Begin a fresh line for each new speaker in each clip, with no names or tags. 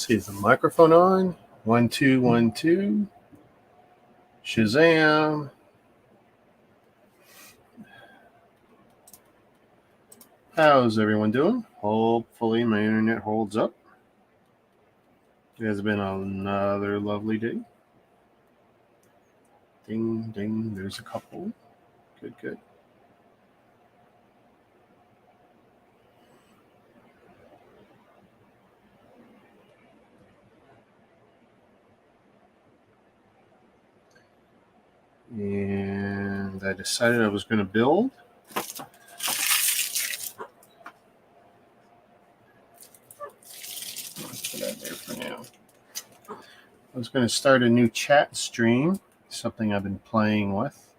see, is the microphone on? 1 2 1 2. Shazam. How's everyone doing? Hopefully my internet holds up. It has been another lovely day. Ding, ding, there's a couple. Good, good. And I decided I was going to build. Let's put that there for now. I was going to start a new chat stream, something I've been playing with,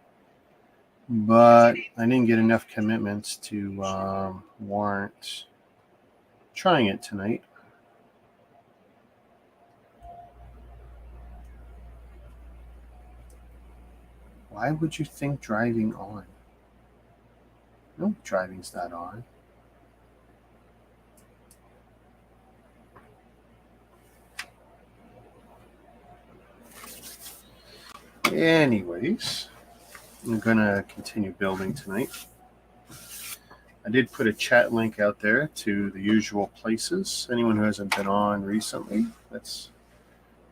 but I didn't get enough commitments to warrant trying it tonight. Why would you think driving on? No, driving's not on. Anyways, I'm going to continue building tonight. I did put a chat link out there to the usual places. Anyone who hasn't been on recently, let's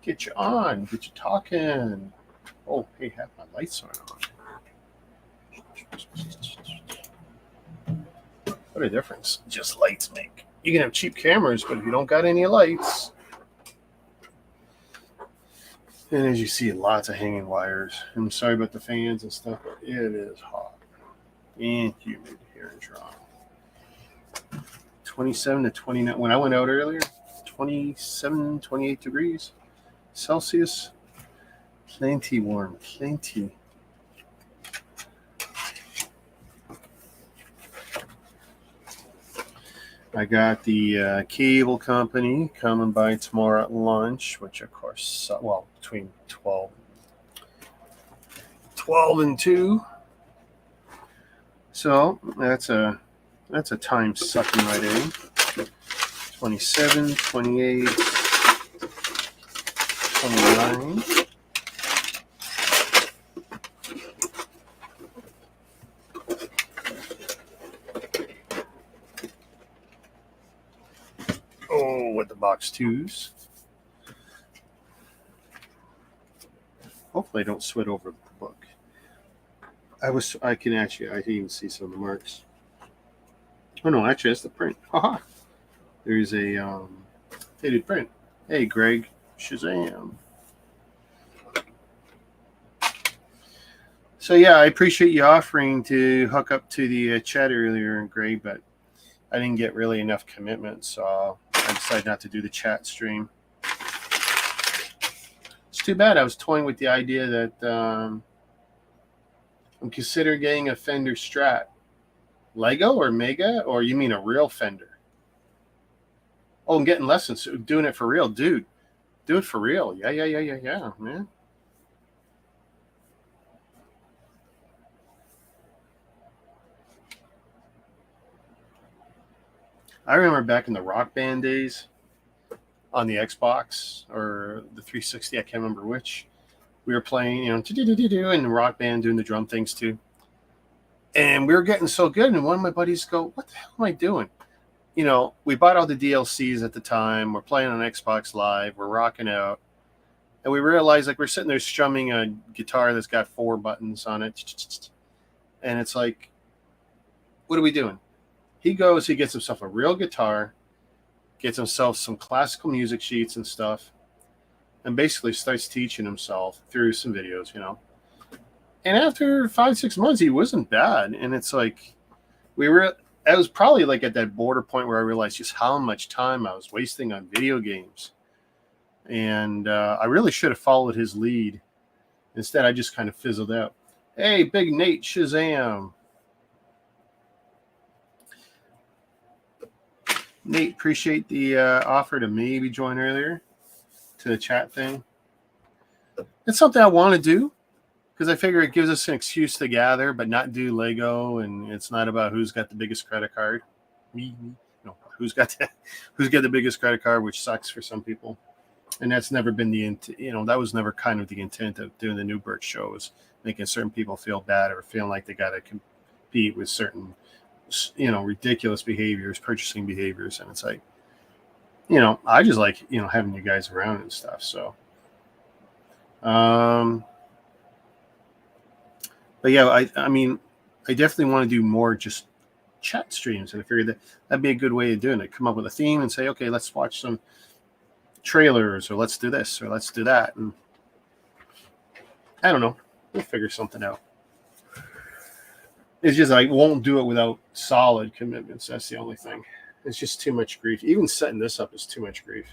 get you on, get you talking. Oh, hey, have my lights on. What a difference just lights make. You can have cheap cameras, but if you don't got any lights. And as you see, lots of hanging wires. I'm sorry about the fans and stuff, but it is hot and humid here in Toronto. 27 to 29. When I went out earlier, 27, 28 degrees Celsius. Plenty warm, plenty. I got the cable company coming by tomorrow at lunch, which of course, well, between 12 and 2. So that's a time sucking right in. 27, 28, 29. Oh, with the box twos. Hopefully I don't sweat over the book. I can even see some of the marks. Oh no, actually that's the print. Haha. There's a faded print. Hey Greg, Shazam. So yeah, I appreciate you offering to hook up to the chat earlier, Greg, but I didn't get really enough commitment, so I decided not to do the chat stream. It's too bad. I was toying with the idea that I'm considering getting a Fender Strat. Lego or Mega? Or you mean a real Fender? Oh, I'm getting lessons. Doing it for real. Dude, do it for real. Yeah, man. I remember back in the Rock Band days on the Xbox or the 360, I can't remember which. We were playing, and the Rock Band doing the drum things too. And we were getting so good, and one of my buddies go, "What the hell am I doing?" We bought all the DLCs at the time. We're playing on Xbox Live. We're rocking out. And we realized, we're sitting there strumming a guitar that's got 4 buttons on it. And it's like, what are we doing? He gets himself a real guitar, gets himself some classical music sheets and stuff, and basically starts teaching himself through some videos, And after 5-6 months, he wasn't bad. And it's like, I was probably at that border point where I realized just how much time I was wasting on video games. And I really should have followed his lead. Instead, I just kind of fizzled out. Hey, Big Nate, Shazam. Nate, appreciate the offer to maybe join earlier to the chat thing. It's something I want to do because I figure it gives us an excuse to gather, but not do Lego, and it's not about who's got the biggest credit card. Me. No, who's got the biggest credit card, which sucks for some people. And that's never been that was never kind of the intent of doing the New Birch shows, making certain people feel bad or feeling like they got to compete with certain, ridiculous behaviors, purchasing behaviors. And it's like, I just like, having you guys around and stuff. So, but yeah, I mean, I definitely want to do more just chat streams. And I figured that'd be a good way of doing it. Come up with a theme and say, okay, let's watch some trailers, or let's do this, or let's do that. And I don't know. We'll figure something out. It's just I won't do it without solid commitments. That's the only thing. It's just too much grief. Even setting this up is too much grief.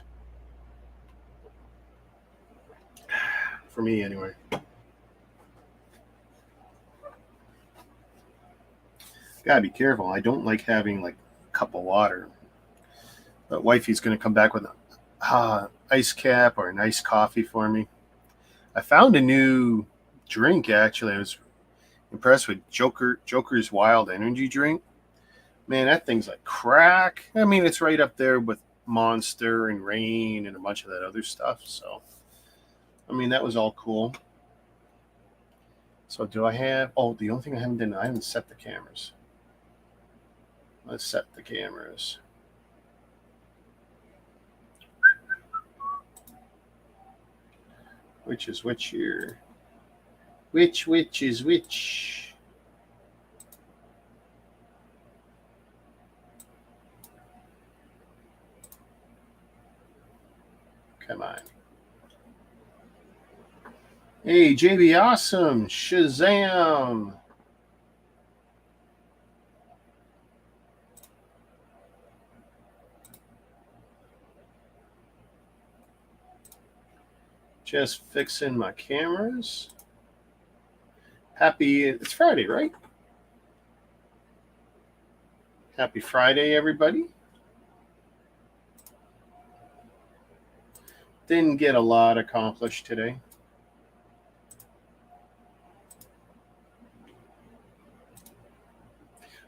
For me, anyway. Gotta be careful. I don't like having like a cup of water. But wifey's going to come back with an ice cap or an iced coffee for me. I found a new drink, actually. I was impressed with Joker's Wild Energy Drink. Man, that thing's like crack. I mean, it's right up there with Monster and Rain and a bunch of that other stuff. So, I mean, that was all cool. So do I have... Oh, the only thing I haven't set the cameras. Let's set the cameras. Which is which here? Which is which? Come on. Hey, JB Awesome. Shazam. Just fixing my cameras. It's Friday, right? Happy Friday, everybody. Didn't get a lot accomplished today.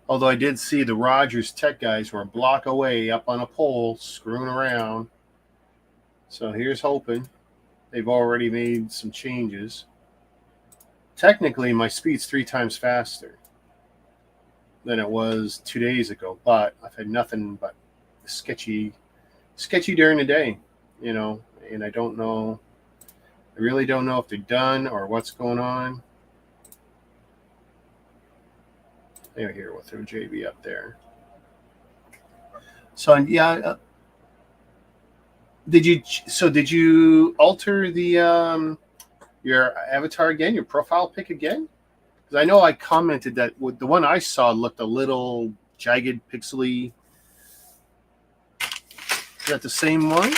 Although I did see the Rogers tech guys were a block away up on a pole screwing around. So here's hoping. They've already made some changes. Technically, my speed's 3 times faster than it was 2 days ago, but I've had nothing but sketchy during the day, and I don't know. I really don't know if they're done or what's going on. Here, we'll throw JB up there. So, yeah. Did you alter the your avatar again, your profile pic again? Because I know I commented that the one I saw looked a little jagged, pixely. Is that the same one?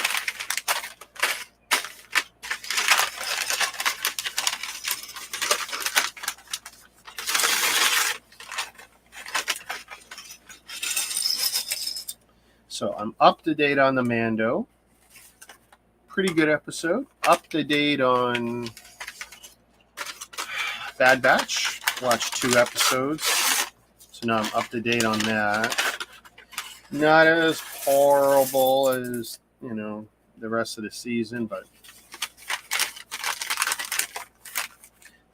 So I'm up to date on the Mando. Pretty good episode. Up to date on Bad Batch. Watched 2 episodes. So now I'm up to date on that. Not as horrible as, the rest of the season, but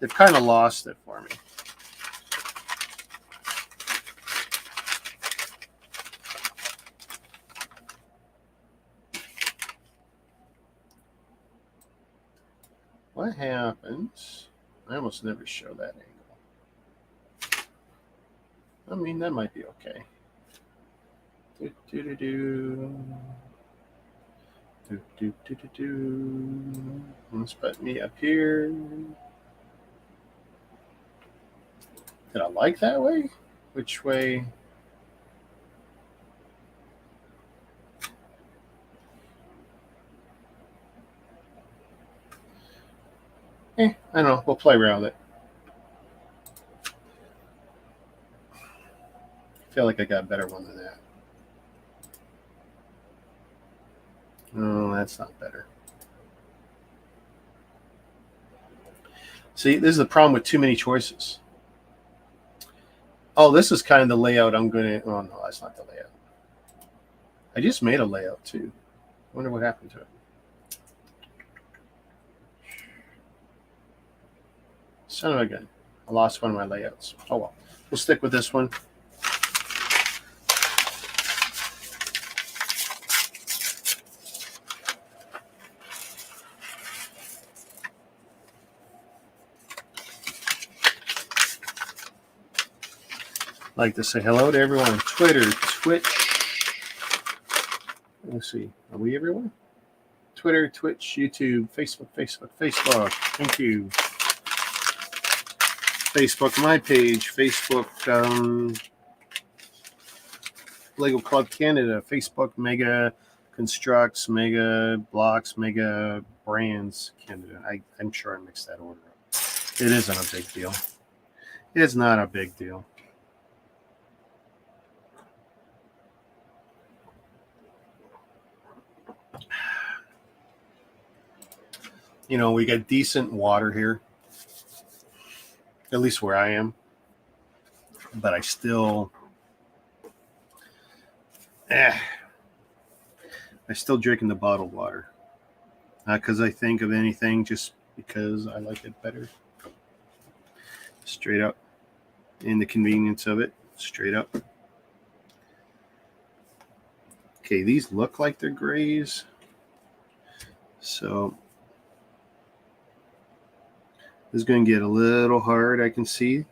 they've kind of lost it for me. What happens? I almost never show that angle. I mean, that might be okay. Let's put me up here. Did I like that way? Which way? I don't know. We'll play around with it. I feel like I got a better one than that. No, that's not better. See, this is the problem with too many choices. Oh, this is kind of the layout I'm going to... Oh, no, that's not the layout. I just made a layout too. Wonder what happened to it. Son of a gun. I lost one of my layouts. Oh well. We'll stick with this one. I'd like to say hello to everyone on Twitter, Twitch. Let's see. Are we everywhere? Twitter, Twitch, YouTube, Facebook. Thank you. Facebook, my page. Facebook, Lego Club Canada. Facebook, Mega Construx, Mega Blocks, Mega Brands Canada. I'm sure I mixed that order up. It isn't a big deal. It's not a big deal. You know, we got decent water here, at least where I am, but I still drinking the bottled water. Not because I think of anything, just because I like it better. Straight up. And the convenience of it, straight up. Okay, these look like they're grays. So this is going to get a little hard, I can see.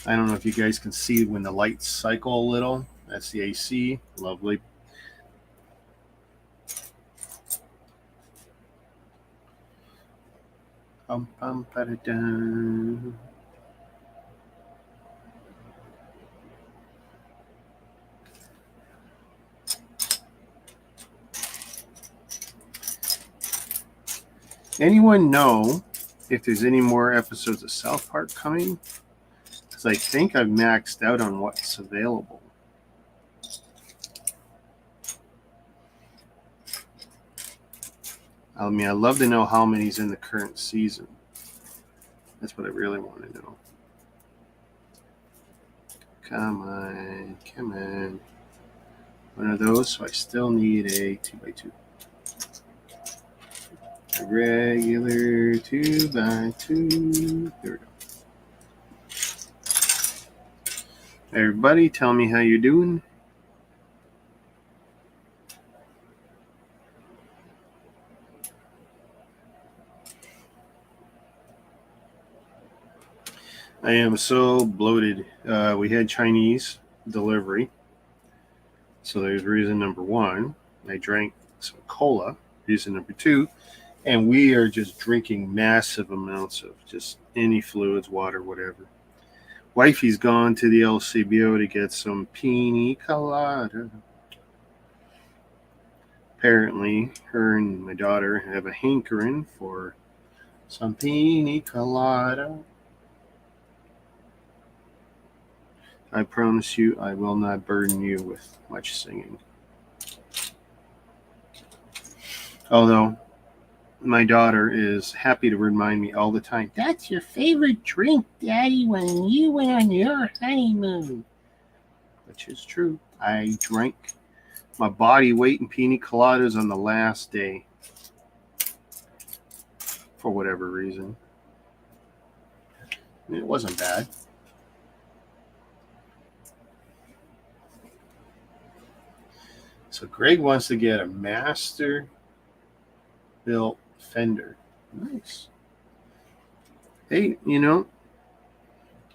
I don't know if you guys can see when the lights cycle a little. That's the AC. Lovely. Anyone know if there's any more episodes of South Park coming? Because I think I've maxed out on what's available. I mean, I'd love to know how many's in the current season. That's what I really want to know. Come on. One of those, so I still need a 2x2. A regular 2x2. There we go. Everybody, tell me how you're doing. I am so bloated. We had Chinese delivery. So there's reason number one. I drank some cola. Reason number two. And we are just drinking massive amounts of just any fluids, water, whatever. Wifey's gone to the LCBO to get some pina colada. Apparently, her and my daughter have a hankering for some pina colada. I promise you, I will not burden you with much singing. Although, my daughter is happy to remind me all the time, that's your favorite drink, Daddy, when you went on your honeymoon. Which is true. I drank my body weight in pina coladas on the last day. For whatever reason. It wasn't bad. So Greg wants to get a master built fender. Nice. Hey, you know,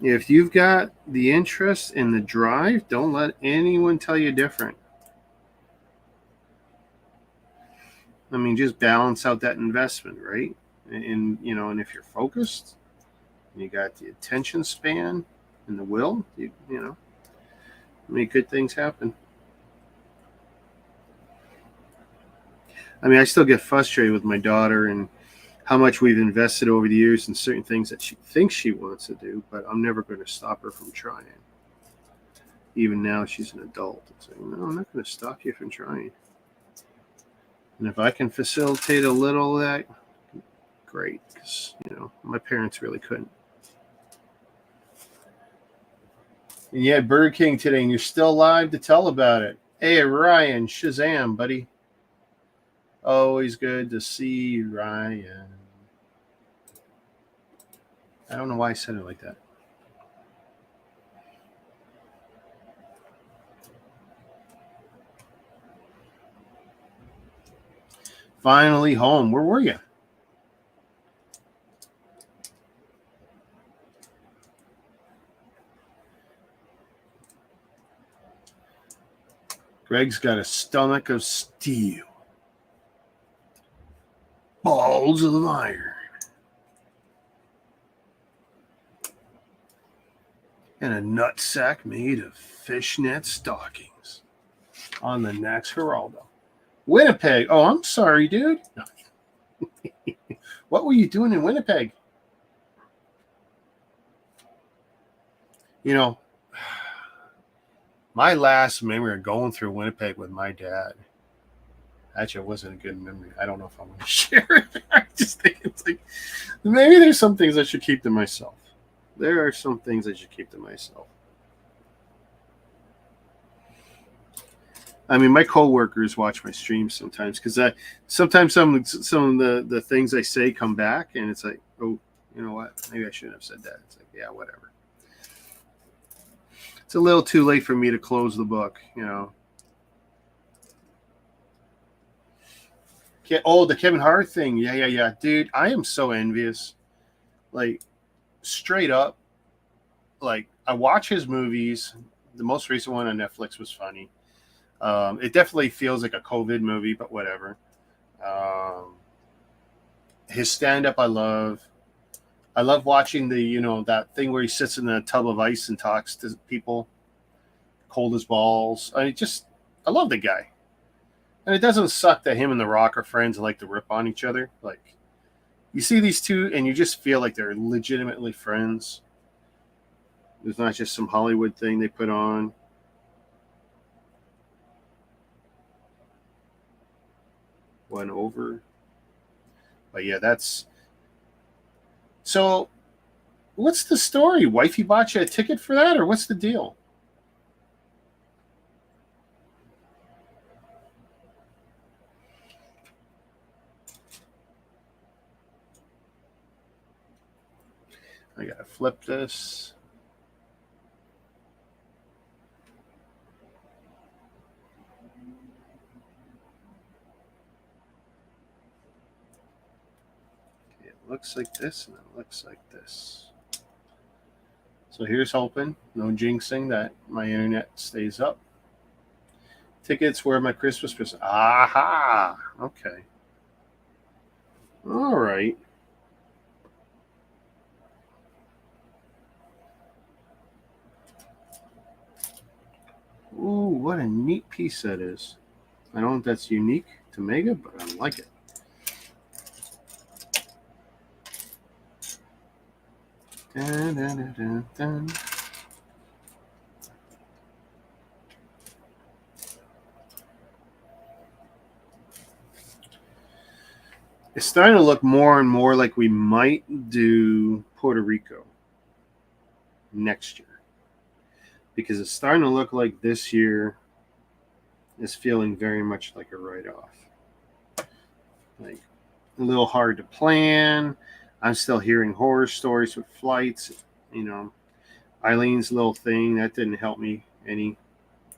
if you've got the interest in the drive, don't let anyone tell you different. I mean, just balance out that investment, right? And you know, and if you're focused, you got the attention span and the will, you know, make good things happen. I mean, I still get frustrated with my daughter and how much we've invested over the years in certain things that she thinks she wants to do, but I'm never going to stop her from trying. Even now, she's an adult. It's like, no, I'm not going to stop you from trying. And if I can facilitate a little of that, great, because, you know, my parents really couldn't. And you had Burger King today, and you're still alive to tell about it. Hey, Ryan, Shazam, buddy. Always good to see you, Ryan. I don't know why I said it like that. Finally home. Where were you? Greg's got a stomach of steel. Balls of iron. And a nutsack made of fishnet stockings. On the next Geraldo. Winnipeg. Oh, I'm sorry, dude. What were you doing in Winnipeg? You know, my last memory of going through Winnipeg with my dad. Actually, it wasn't a good memory. I don't know if I want to share it. I just think it's like, maybe there's some things I should keep to myself. There are some things I should keep to myself. I mean, my coworkers watch my streams sometimes because sometimes some of the things I say come back, and it's like, oh, you know what? Maybe I shouldn't have said that. It's like, yeah, whatever. It's a little too late for me to close the book, you know. Oh, the Kevin Hart thing. Yeah. Dude, I am so envious. Like, straight up. Like, I watch his movies. The most recent one on Netflix was funny. It definitely feels like a COVID movie, but whatever. His stand-up I love. I love watching that thing where he sits in a tub of ice and talks to people, cold as balls. I love the guy. And it doesn't suck that him and The Rock are friends and like to rip on each other. Like, you see these two and you just feel like they're legitimately friends. It's not just some Hollywood thing they put on. Went over. But yeah, that's... So, what's the story? Wifey bought you a ticket for that, or what's the deal? I gotta flip this. Okay, it looks like this, and it looks like this. So here's hoping, no jinxing, that my internet stays up. Tickets were my Christmas present. Aha! Okay. All right. Ooh, what a neat piece that is. I don't know if that's unique to Mega, but I like it. Dun, dun, dun, dun, dun. It's starting to look more and more like we might do Puerto Rico next year. Because it's starting to look like this year is feeling very much like a write-off. Like, a little hard to plan. I'm still hearing horror stories with flights. You know, Eileen's little thing, that didn't help me any,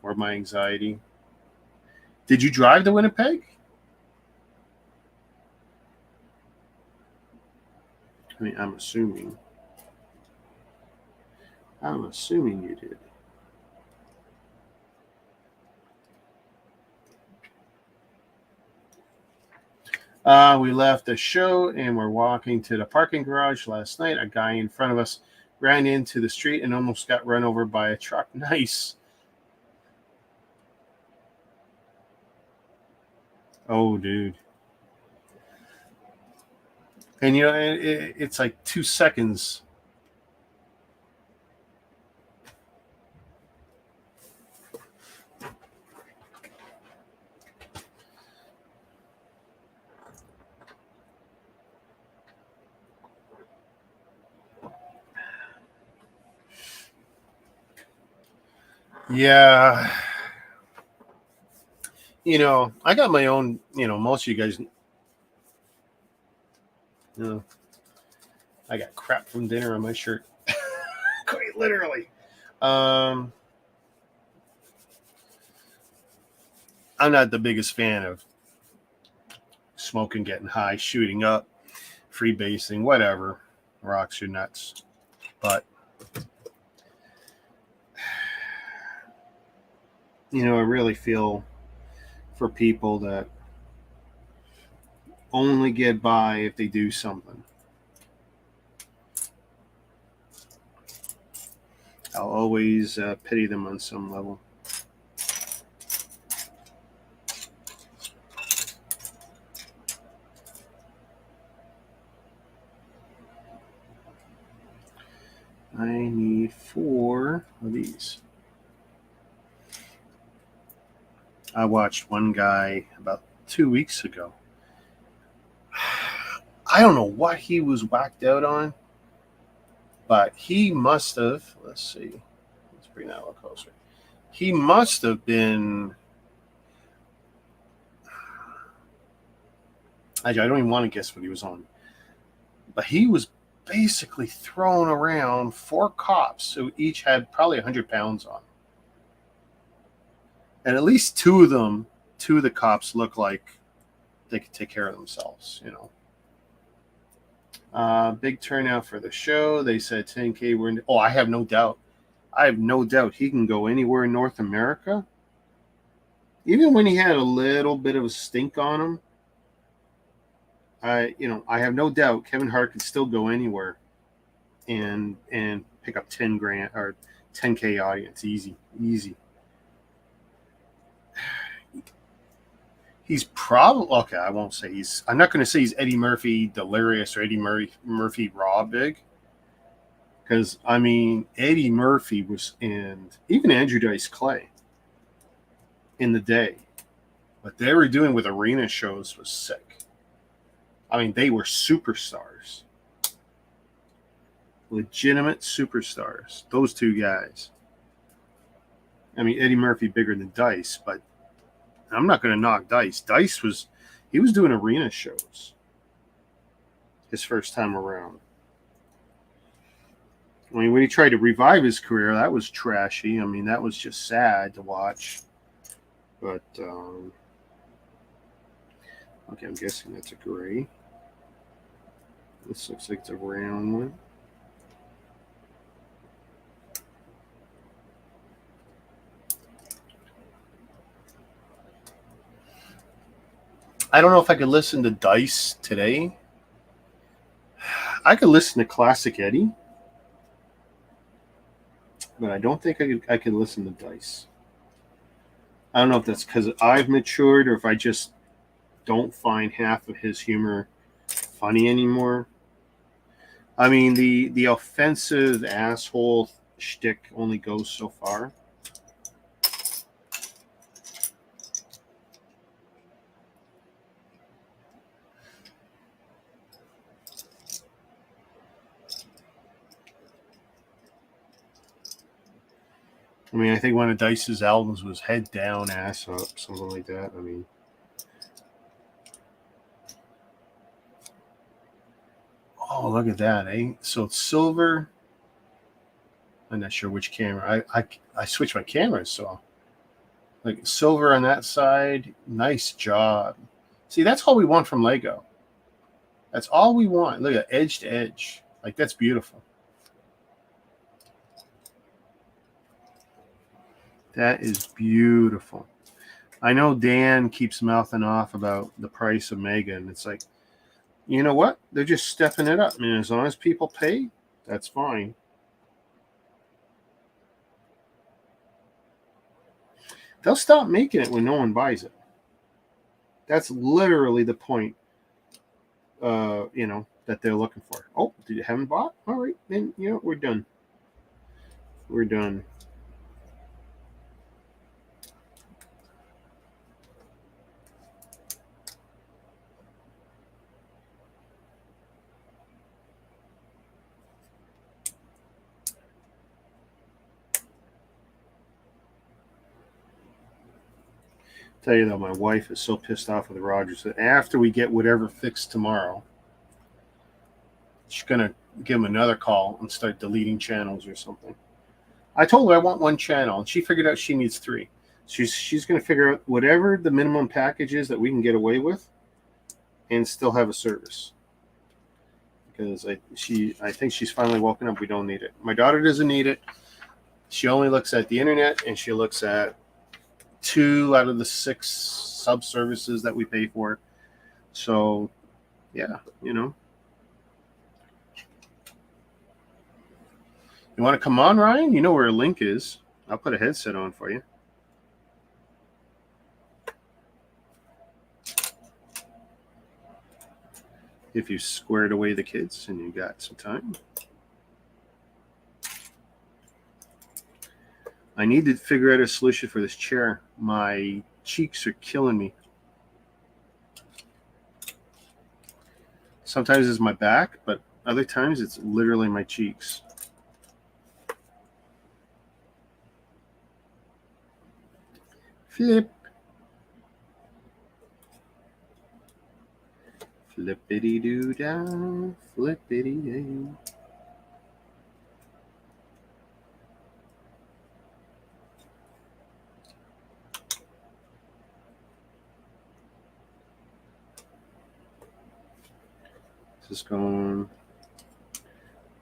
or my anxiety. Did you drive to Winnipeg? I mean, I'm assuming you did. We left the show and we're walking to the parking garage last night. A guy in front of us ran into the street and almost got run over by a truck. Nice. Oh, dude. And, you know, it's like 2 seconds. Yeah. I got my own, most of you guys, I got crap from dinner on my shirt. Quite literally. I'm not the biggest fan of smoking, getting high, shooting up, freebasing, whatever. Rocks your nuts. But, I really feel for people that only get by if they do something. I'll always pity them on some level. I need 4 of these. I watched one guy about 2 weeks ago. I don't know what he was whacked out on, but he must have, let's see, let's bring that a little closer. He must have been, I don't even want to guess what he was on, but he was basically throwing around 4 cops who each had probably 100 pounds on. And at least 2 of the cops looked like they could take care of themselves, Big turnout for the show. They said 10K. I have no doubt. He can go anywhere in North America. Even when he had a little bit of a stink on him, I have no doubt Kevin Hart could still go anywhere and pick up 10 grand or 10K audience. Easy. He's probably okay. I won't say I'm not going to say he's Eddie Murphy delirious or Eddie Murphy raw big, because Eddie Murphy was in, even Andrew Dice Clay in the day. What they were doing with arena shows was sick. They were superstars, legitimate superstars. Those 2 guys. Eddie Murphy bigger than Dice, but I'm not going to knock Dice. Dice was doing arena shows his first time around. When he tried to revive his career, that was trashy. That was just sad to watch. But, okay, I'm guessing that's a gray. This looks like it's a round one. I don't know if I could listen to Dice today. I could listen to Classic Eddie, but I don't think I could listen to Dice. I don't know if that's because I've matured or if I just don't find half of his humor funny anymore. The offensive asshole shtick only goes so far. I think one of Dice's albums was Head Down, Ass Up, something like that. Oh, look at that, eh? So it's silver. I'm not sure which camera. I switched my cameras, so like silver on that side. Nice job. See, that's all we want from Lego. That's all we want. Look at edge to edge. Like, that's beautiful. That is beautiful. I know Dan keeps mouthing off about the price of Mega, and it's like, you know what? They're just stepping it up. As long as people pay, that's fine. They'll stop making it when no one buys it. That's literally the point, that they're looking for. Oh, did you haven't bought? All right, then, we're done. We're done. Tell you though, my wife is so pissed off with Rogers that after we get whatever fixed tomorrow, she's gonna give him another call and start deleting channels or something. I told her I want one channel, and she figured out she needs 3. She's gonna figure out whatever the minimum package is that we can get away with, and still have a service. Because I think she's finally woken up. We don't need it. My daughter doesn't need it. She only looks at the internet, and she looks at 2 out of the 6 sub services that we pay for. So, yeah, you know. You want to come on, Ryan? You know where a link is. I'll put a headset on for you. If you squared away the kids and you got some time. I need to figure out a solution for this chair. My cheeks are killing me. Sometimes it's my back, but other times it's literally my cheeks. Flip. Flippity-doo-dah, flippity-doo. Just going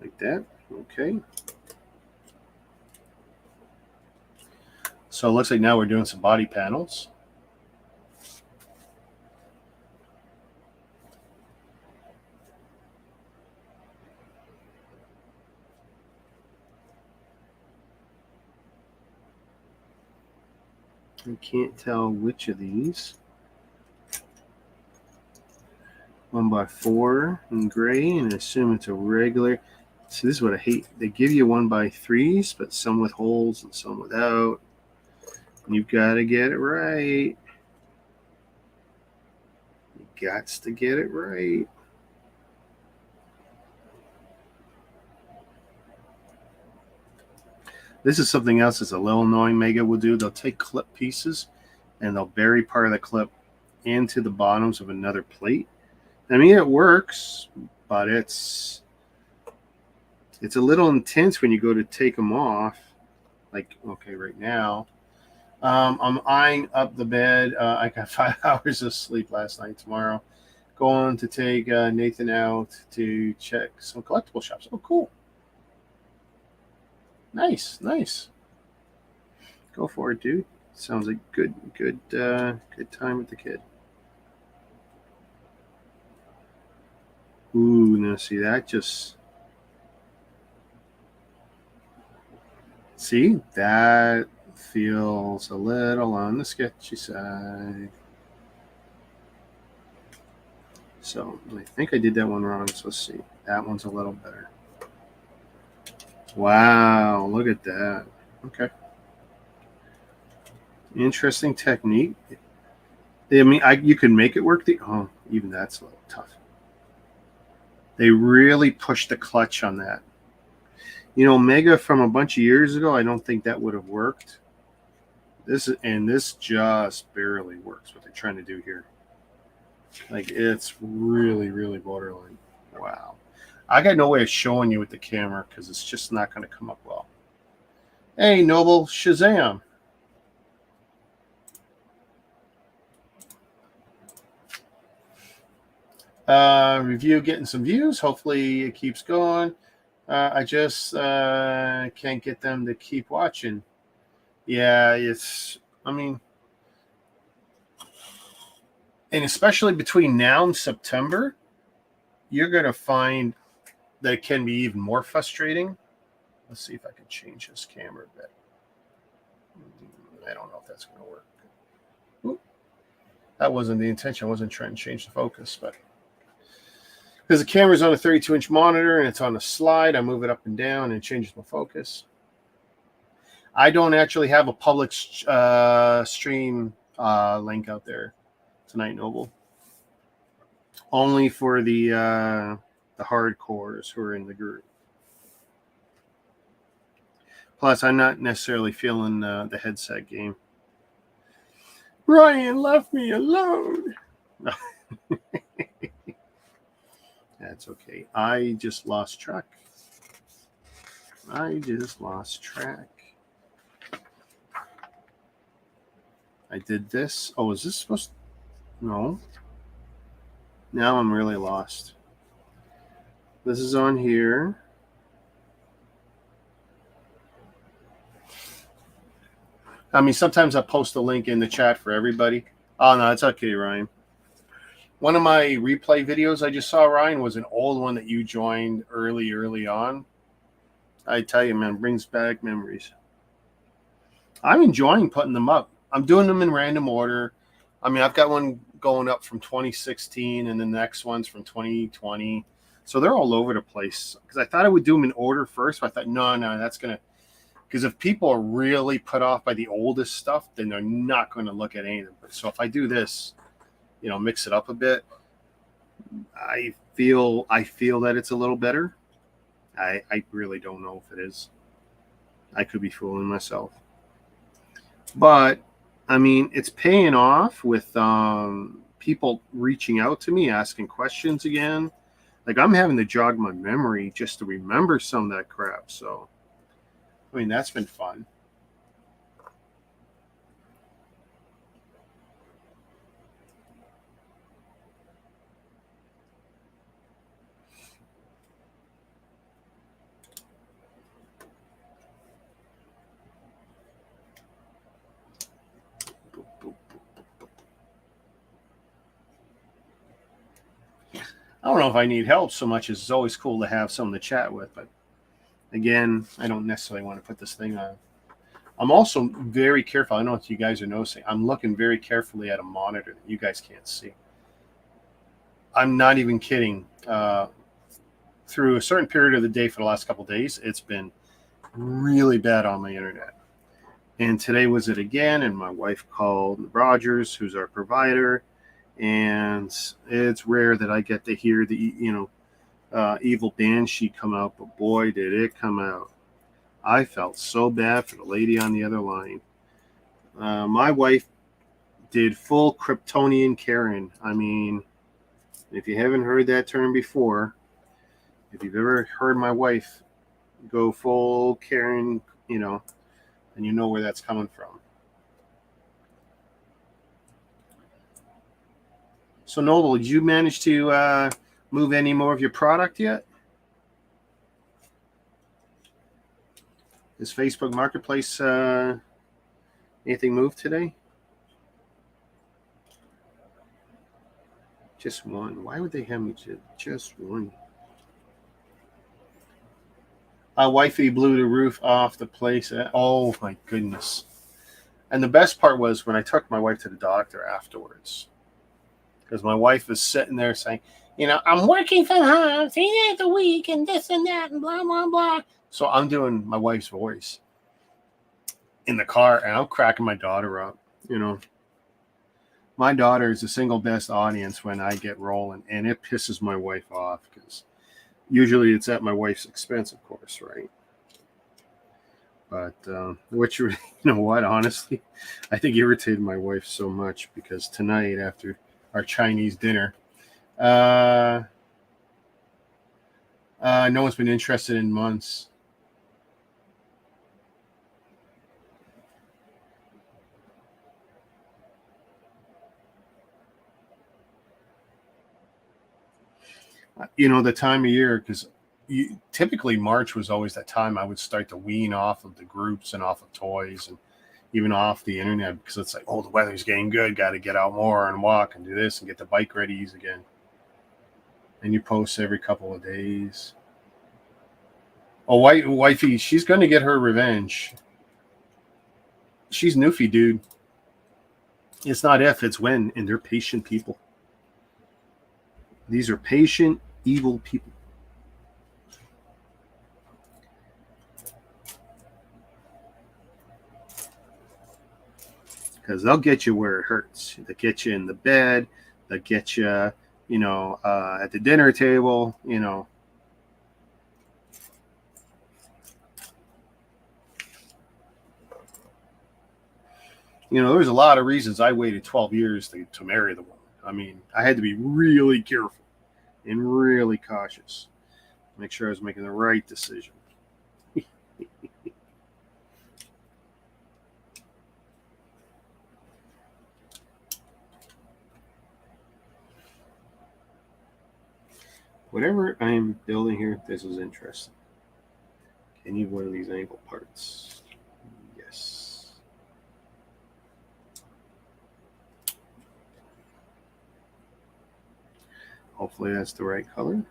like that. Okay. So it looks like now we're doing some body panels. I can't tell which of these. 1x4 in gray, and I assume it's a regular. See, this is what I hate. They give you 1x3s, but some with holes and some without. And you've got to get it right. You got to get it right. This is something else that's a little annoying Mega will do. They'll take clip pieces and they'll bury part of the clip into the bottoms of another plate. I mean, it works, but it's a little intense when you go to take them off. Like, okay, right now, I'm eyeing up the bed. I got 5 hours of sleep last night. Tomorrow, going to take Nathan out to check some collectible shops. Oh, cool. Nice. Go for it, dude. Sounds like good time with the kid. Ooh, now see that just... See, that feels a little on the sketchy side. So I think I did that one wrong. So let's see. That one's a little better. Wow, look at that. Okay. Interesting technique. I mean, you can make it work. Oh, even that's a little tough. They really pushed the clutch on that. You know, Mega from a bunch of years ago, I don't think that would have worked. This just barely works what they're trying to do here. Like, it's really borderline. Wow. I got no way of showing you with the camera because it's just not going to come up well. Hey, Noble Shazam. Review getting some views. Hopefully it keeps going. I just can't get them to keep watching. Yeah, I mean, and especially between now and September, you're going to find that it can be even more frustrating. Let's see if I can change this camera a bit. I don't know if that's going to work. Ooh, that wasn't the intention. I wasn't trying to change the focus, but because the camera's on a 32-inch monitor and it's on a slide, I move it up and down and it changes my focus. I don't actually have a public stream link out there tonight, Noble. Only for the hardcores who are in the group. Plus, I'm not necessarily feeling the headset game. Ryan left me alone. That's okay. I just lost track. I did this. Oh, is this supposed to... No. Now I'm really lost. This is on here. I mean, sometimes I post a link in the chat for everybody. Oh, no, it's okay, Ryan. One of my replay videos I just saw, Ryan, was an old one that you joined early on. I tell you, man, brings back memories. I'm enjoying putting them up. I'm doing them in random order. I mean, I've got one going up from 2016, and the next one's from 2020. So they're all over the place. Because I thought I would do them in order first, but I thought, no, that's going to... Because if people are really put off by the oldest stuff, then they're not going to look at any of them. So if I do this, mix it up a bit, I feel that it's a little better. I really don't know if it is. I could be fooling myself. But, I mean, it's paying off with people reaching out to me, asking questions again. Like, I'm having to jog my memory just to remember some of that crap. So, I mean, that's been fun. I don't know if I need help so much as it's always cool to have someone to chat with. But again, I don't necessarily want to put this thing on. I'm also very careful. I don't know if you guys are noticing. I'm looking very carefully at a monitor that you guys can't see. I'm not even kidding. Through a certain period of the day for the last couple of days, it's been really bad on my internet. And today was it again, and my wife called Rogers, who's our provider, and it's rare that I get to hear the evil banshee come out, but boy, did it come out. I felt so bad for the lady on the other line. My wife did full Kryptonian Karen. I mean, if you haven't heard that term before, if you've ever heard my wife go full Karen, and you know where that's coming from. So, Noble, did you manage to move any more of your product yet? Is Facebook Marketplace anything moved today? Just one. Why would they have me just one? Wifey blew the roof off the place. Oh, my goodness. And the best part was when I took my wife to the doctor afterwards. Because my wife was sitting there saying, I'm working from home 3 days a week and this and that and blah, blah, blah. So I'm doing my wife's voice in the car, and I'm cracking my daughter up. My daughter is the single best audience when I get rolling, and it pisses my wife off because usually it's at my wife's expense, of course, right? But you know what? Honestly, I think irritated my wife so much because tonight after our Chinese dinner, no one's been interested in months. The time of year, because typically March was always that time I would start to wean off of the groups and off of toys and even off the internet, because it's like, oh, the weather's getting good, got to get out more and walk and do this and get the bike readies again. And you post every couple of days. Oh, wifey, she's going to get her revenge. She's Newfie, dude. It's not if, it's when, and they're patient people. These are patient, evil people. Because they'll get you where it hurts. They'll get you in the bed. They'll get you, at the dinner table, You know, there's a lot of reasons I waited 12 years to marry the woman. I mean, I had to be really careful and really cautious to make sure I was making the right decision. Whatever I'm building here, this is interesting. I need one of these angle parts. Yes. Hopefully that's the right color.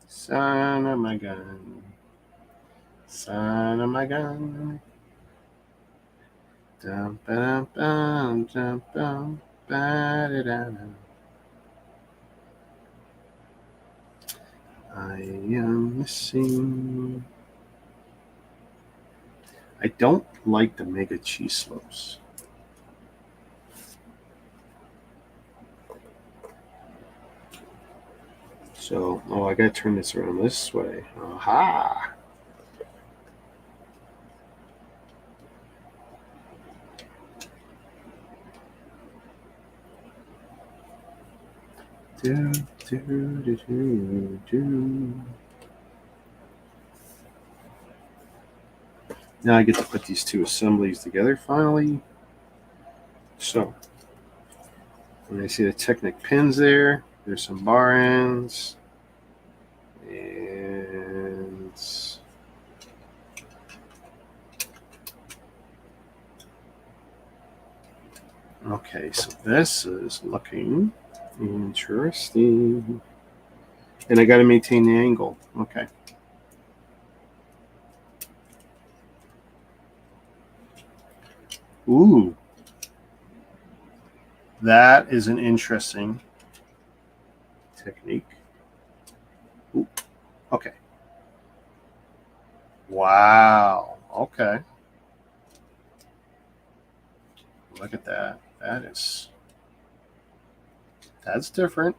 Son of my gun. Son of my gun. Dum, ba, dum, dum, dum, ba, da, da, da. I am missing. I don't like the mega cheese slopes. So, I gotta turn this around this way. Aha! Do, do, do, do, do. Now I get to put these two assemblies together finally. So, when I see the Technic pins there, there's some bar ends. And okay, so this is looking interesting. And I got to maintain the angle. Okay. Ooh. That is an interesting technique. Ooh. Okay. Wow. Okay. Look at that. That's different.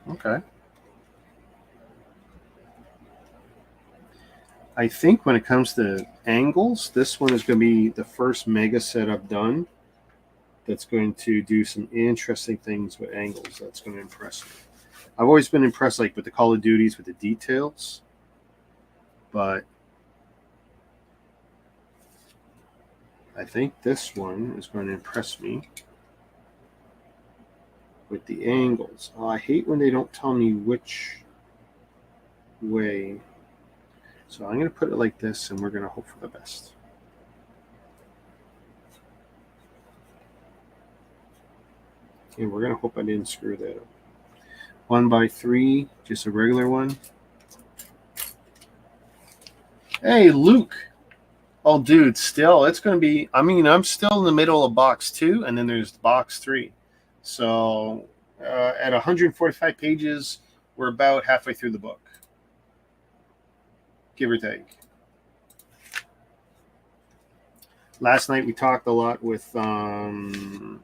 Okay. I think when it comes to angles, this one is going to be the first mega setup done that's going to do some interesting things with angles. That's going to impress me. I've always been impressed like with the Call of Duties with the details, but I think this one is going to impress me with the angles. Oh, I hate when they don't tell me which way. So I'm going to put it like this, and we're going to hope for the best. And we're going to hope I didn't screw that up. 1x3, just a regular one. Hey, Luke. Oh, dude, still, it's going to be, I mean, I'm still in the middle of box 2, and then there's box 3. So at 145 pages, we're about halfway through the book, give or take. Last night we talked a lot with Noble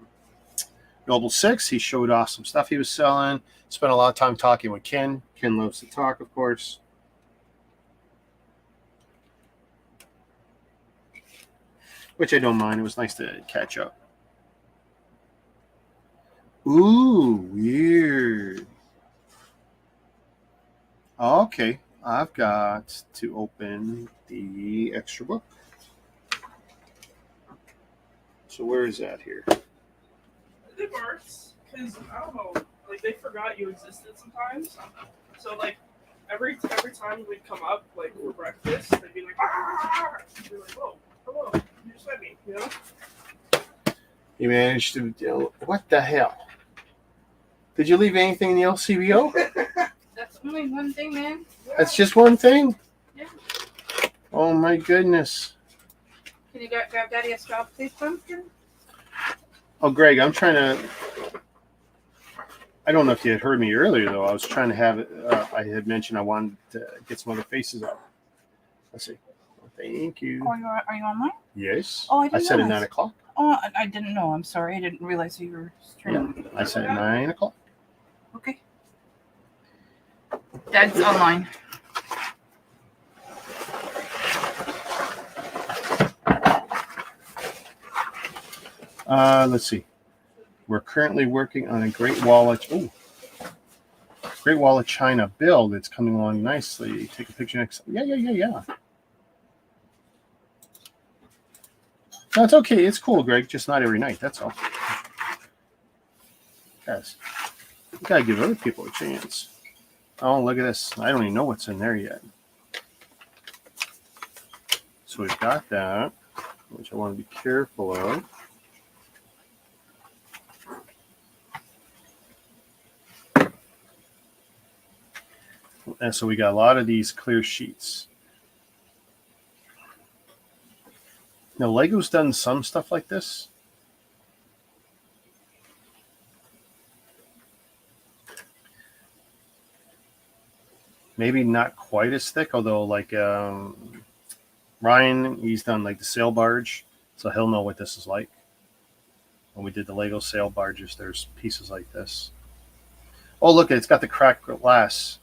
6. He showed off some stuff he was selling. Spent a lot of time talking with Ken. Ken loves to talk, of course. Which I don't mind. It was nice to catch up. Ooh, weird. Okay, I've got to open the extra book. So where is that here?
It works, because, I don't know, like, they forgot you existed sometimes. So, like, every time we'd come up, like, for breakfast, they'd be like, ah! You'd be like, whoa, hello, you just met me, you know?
You managed to, what the hell? Did you leave anything in the LCBO?
That's only one thing, man.
That's just one thing?
Yeah.
Oh my goodness.
Can you grab Daddy a straw, please, Pumpkin?
Oh, Greg, I'm trying to, I don't know if you had heard me earlier, though. I was trying to have, I had mentioned I wanted to get some other faces up. Let's see. Thank you.
Oh, are you online?
Yes.
Oh, I
said at
realize.
9 o'clock.
Oh, I didn't know. I'm sorry. I didn't realize you were streaming.
I said 9 o'clock.
Okay. Dad's online.
Let's see. We're currently working on a Great Wall of China build. It's coming along nicely. Take a picture next. Yeah. No, it's okay. It's cool, Greg. Just not every night. That's all. Guys, you gotta give other people a chance. Oh, look at this. I don't even know what's in there yet. So we've got that, which I want to be careful of. And so we got a lot of these clear sheets. Now, Lego's done some stuff like this. Maybe not quite as thick, although like Ryan, he's done like the sail barge, so he'll know what this is like. When we did the Lego sail barges, there's pieces like this. Oh, look, it's got the cracked glass.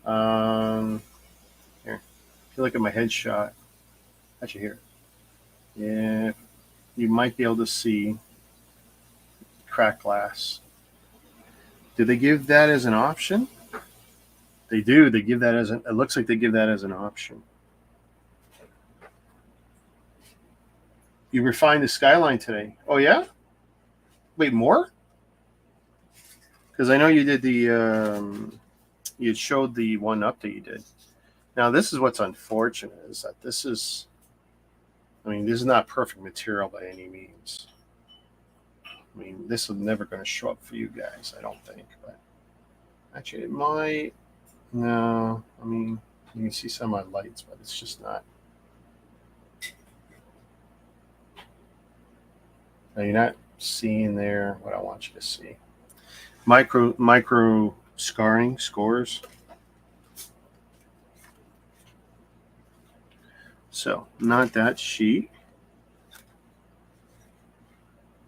Here, if you look at my headshot, actually here. Yeah, you might be able to see cracked glass. Do they give that as an option? They do. They give that as an. It looks like they give that as an option. You refined the skyline today. Oh yeah. Wait, more? Because I know you did the. You showed the one up that you did. Now this is what's unfortunate is that this is. I mean, this is not perfect material by any means. I mean, this is never going to show up for you guys, I don't think. But actually, it might. No, I mean, you can see some of my lights, but it's just not. Now, you're not seeing there what I want you to see. Micro scarring scores. So, not that sheet.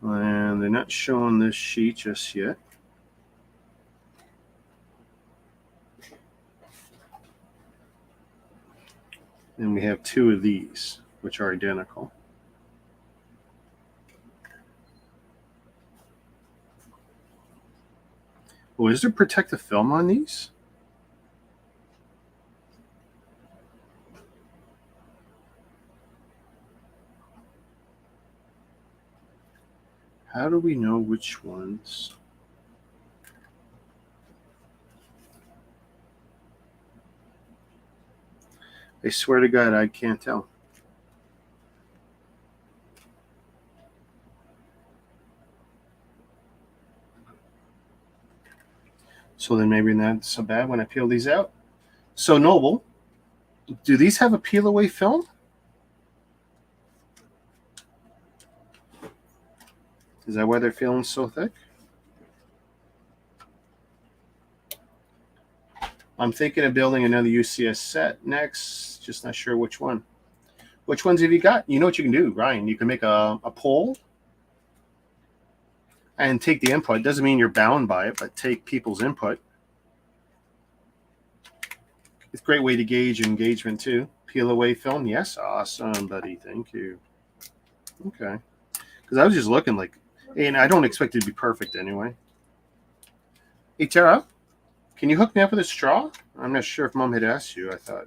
And they're not showing this sheet just yet. And we have 2 of these, which are identical. Oh, is there protective film on these? How do we know which ones? I swear to God, I can't tell. So then maybe not so bad when I peel these out. So Noble, do these have a peel away film? Is that why they're feeling so thick? I'm thinking of building another UCS set next. Just not sure which one. Which ones have you got? You know what you can do, Ryan. You can make a poll and take the input. Doesn't mean you're bound by it, but take people's input. It's a great way to gauge engagement too. Peel away film. Yes, awesome, buddy. Thank you. Okay. Because I was just looking like, and I don't expect it to be perfect anyway. Hey, Tara, can you hook me up with a straw? I'm not sure if Mom had asked you. I thought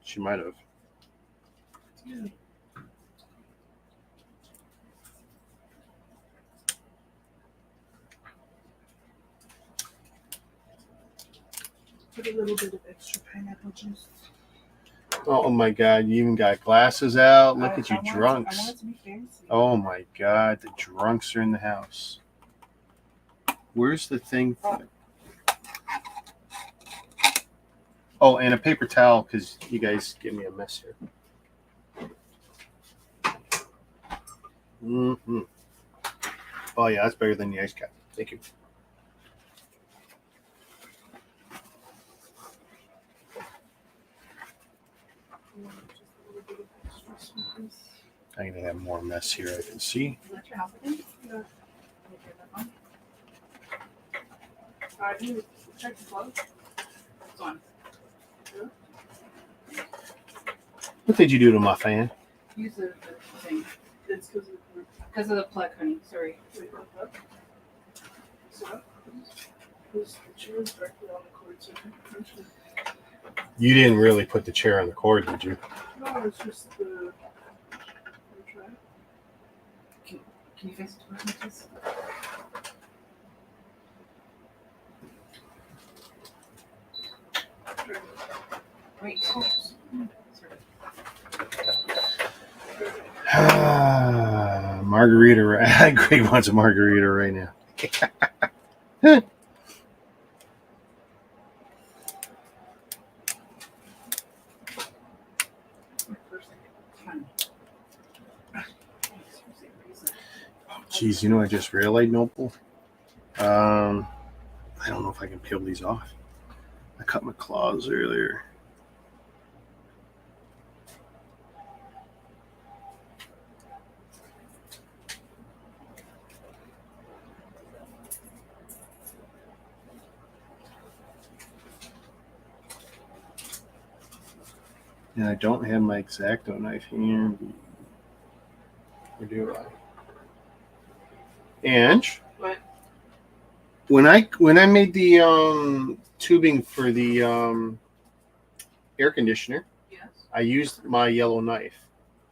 she might have.
Yeah. Put a little bit of extra pineapple juice.
Oh my God, you even got glasses out. Look at you
I want
drunks.
it to be fancy.
Oh my God, the drunks are in the house. Where's the thing? Oh, and a paper towel because you guys give me a mess here. Mm-hmm. Oh yeah, that's better than the ice cap. Thank you.
Just a little bit of extra sweetness.
I'm gonna have more mess here. I can see.
Is that your house again?
Yeah.
Can you turn that on?
I do check the plug.
It's on.
What did you do to my fan?
Use the thing.
It's
Because of the plug, honey. Sorry.
So, this chair is directly on the cord, so
You didn't really put the chair on the cord, did you?
no, it's just the.
Can you face it towards me, please? Wait. Oh. Sorry.
Margarita. Greg wants a margarita right now. Geez, you know, I just realized, Noble. I don't know if I can peel these off. I cut my claws earlier. And I don't have my X-Acto knife handy. Or do I? Ange?
What?
When I made the tubing for the air conditioner,
Yes.
I used my yellow knife.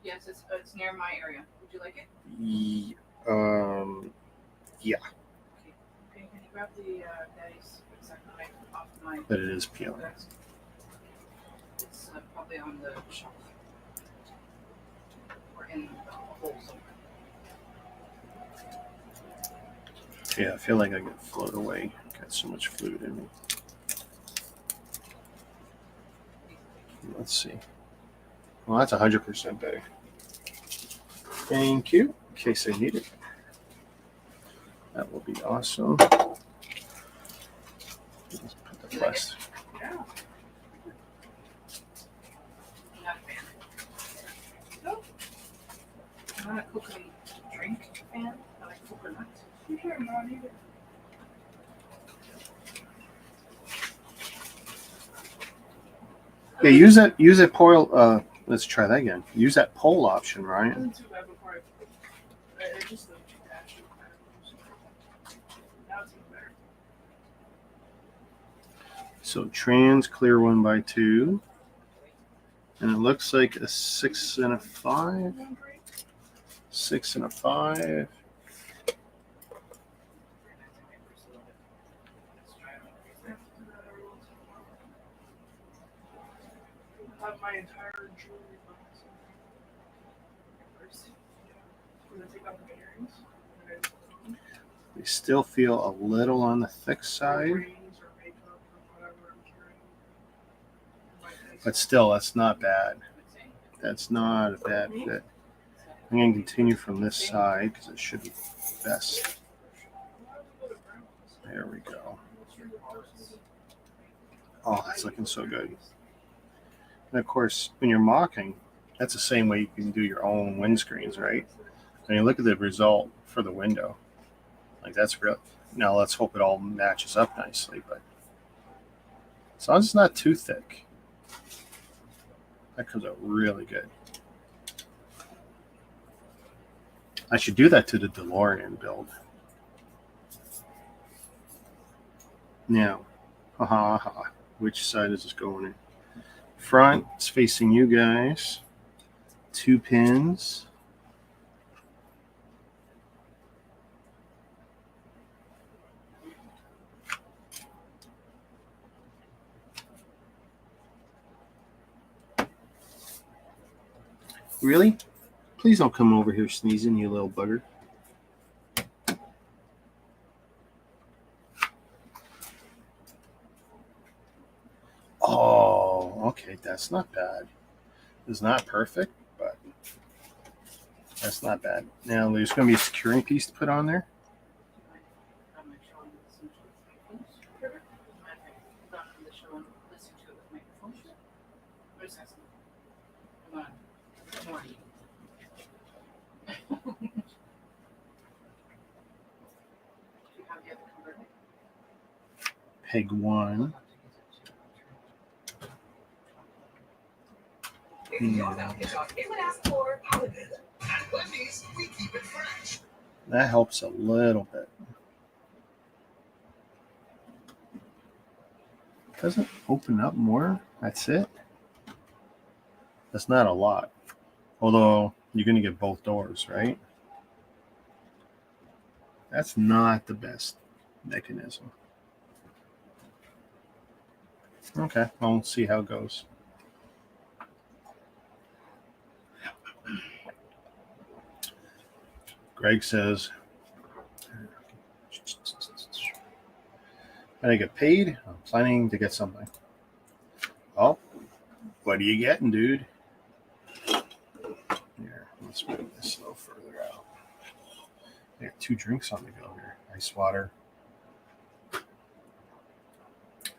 Yes, it's near my area. Would you like it?
Yeah,
Okay. Can you grab the daddy's exact knife off my
but it is peeling.
desk? It's probably on the shelf. Or in the hole somewhere.
Yeah, I feel like I could float away. Got so much fluid in me. Let's see. Well, that's 100% better. Thank you. In case I need it. That will be awesome. Let's put the plastic.
Yeah.
Not a fan. No. I'm not a coconut drink fan. I like coconut.
You sure not either?
Yeah, use that pole. Let's try that again. Use that pole option,
It
Ryan.
wasn't too bad before I just dashed it. Now it's even better.
So trans clear 1x2, and it looks like a 6 and a 5. 6 and a 5.
Have my entire jewelry box. First, I'm gonna take out the earrings.
They still feel a little on the thick side,
Rings or makeup or whatever I'm carrying.
but still, that's not bad. That's not a bad fit. I'm going to continue from this side because it should be best. There we go. Oh, that's looking so good. And of course, when you're mocking, that's the same way you can do your own windscreens, right? I mean, look at the result for the window. Like, that's real. Now, let's hope it all matches up nicely, but as long as it's not too thick, that comes out really good. I should do that to the DeLorean build. Now, which side is this going in? Front, it's facing you guys. 2 pins. Really? Please don't come over here sneezing, you little bugger. Oh, okay, that's not bad. It's not perfect, but that's not bad. Now, there's going to be a securing piece to put on there.
have the other converter?
Peg 1. That helps a little bit. Doesn't open up more. That's it. That's not a lot. Although you're going to get both doors, right? That's not the best mechanism. Okay, I'll see how it goes. Greg says, when I get paid, I'm planning to get something. Oh, what are you getting, dude? Here, let's move this a little further out. I got 2 drinks on the go here. Ice water.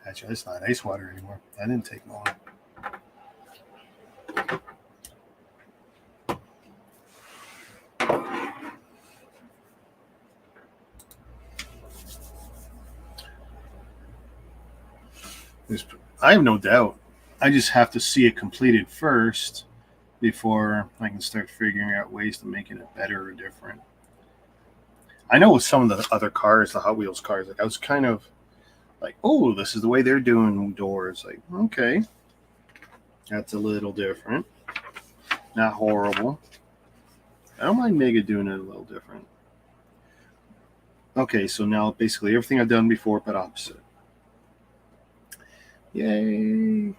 Actually, it's not ice water anymore. That didn't take long. I have no doubt. I just have to see it completed first before I can start figuring out ways to make it better or different. I know with some of the other cars, the Hot Wheels cars, like I was kind of like, oh, this is the way they're doing doors. Like, okay, that's a little different. Not horrible. I don't mind Mega doing it a little different. Okay, so now basically everything I've done before, but opposite. Yay!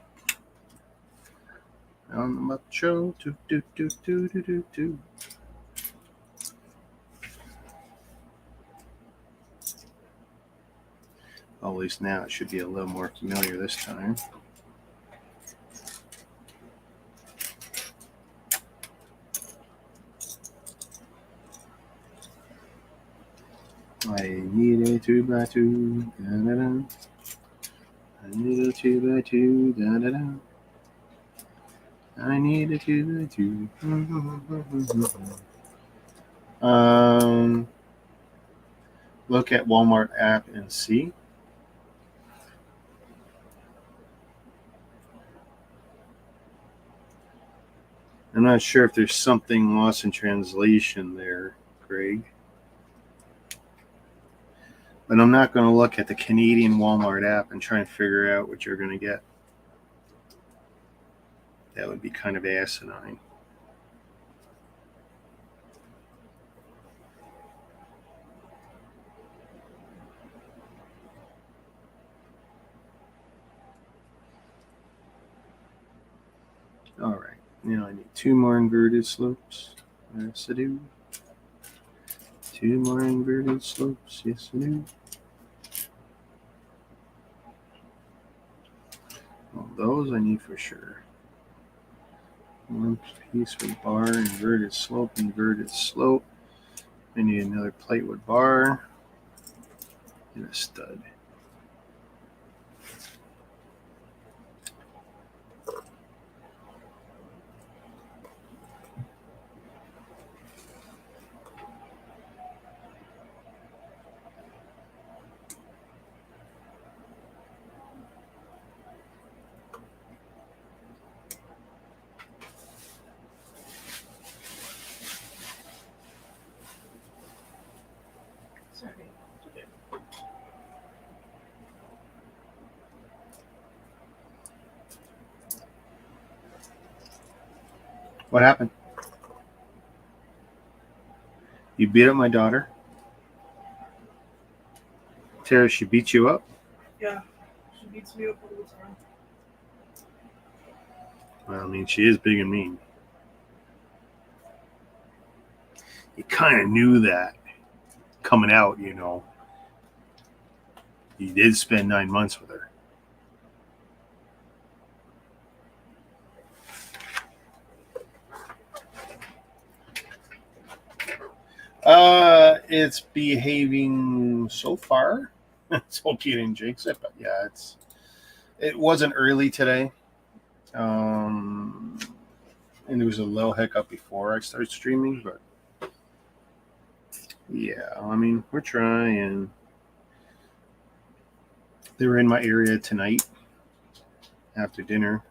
On the Muppet Show. Do. Well, at least now it should be a little more familiar this time. I need a 2x2. Da-da-da. I need a 2x2. Da-da-da. I need a 2x2. Look at Walmart app and see. I'm not sure if there's something lost in translation there, Greg. But I'm not going to look at the Canadian Walmart app and try and figure out what you're going to get. That would be kind of asinine. All right. Now I need 2 more inverted slopes. Yes, I do. 2 more inverted slopes. Yes, I do. Well, those I need for sure. 1 piece with bar, inverted slope, inverted slope. I need another plate with bar and a stud.
Sorry.
What happened? You beat up my daughter? Tara, she beat you up?
Yeah, she beats me up all the time.
Well, I mean, she is big and mean. You kind of knew that coming out, you know. You did spend 9 months with her. It's behaving so far. Let's hope you didn't jinx it, but yeah, it wasn't early today. And there was a little hiccup before I started streaming, but Yeah, I mean, we're trying. They were in my area tonight after dinner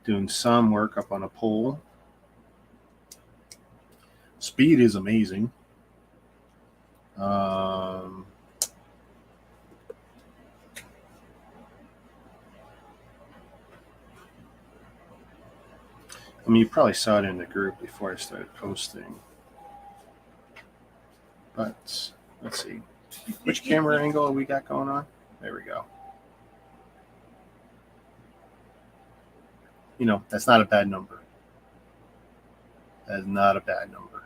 doing some work up on a pole. Speed is amazing. I mean, you probably saw it in the group before I started posting. But let's see. Which camera angle we got going on? There we go. You know, that's not a bad number. That is not a bad number.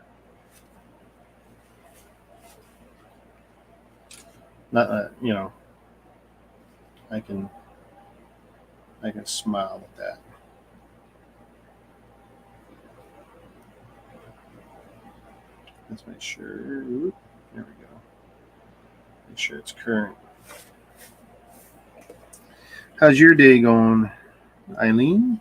Not, you know, I can smile at that. Let's make sure. There we go. Make sure it's current. How's your day going, Eileen?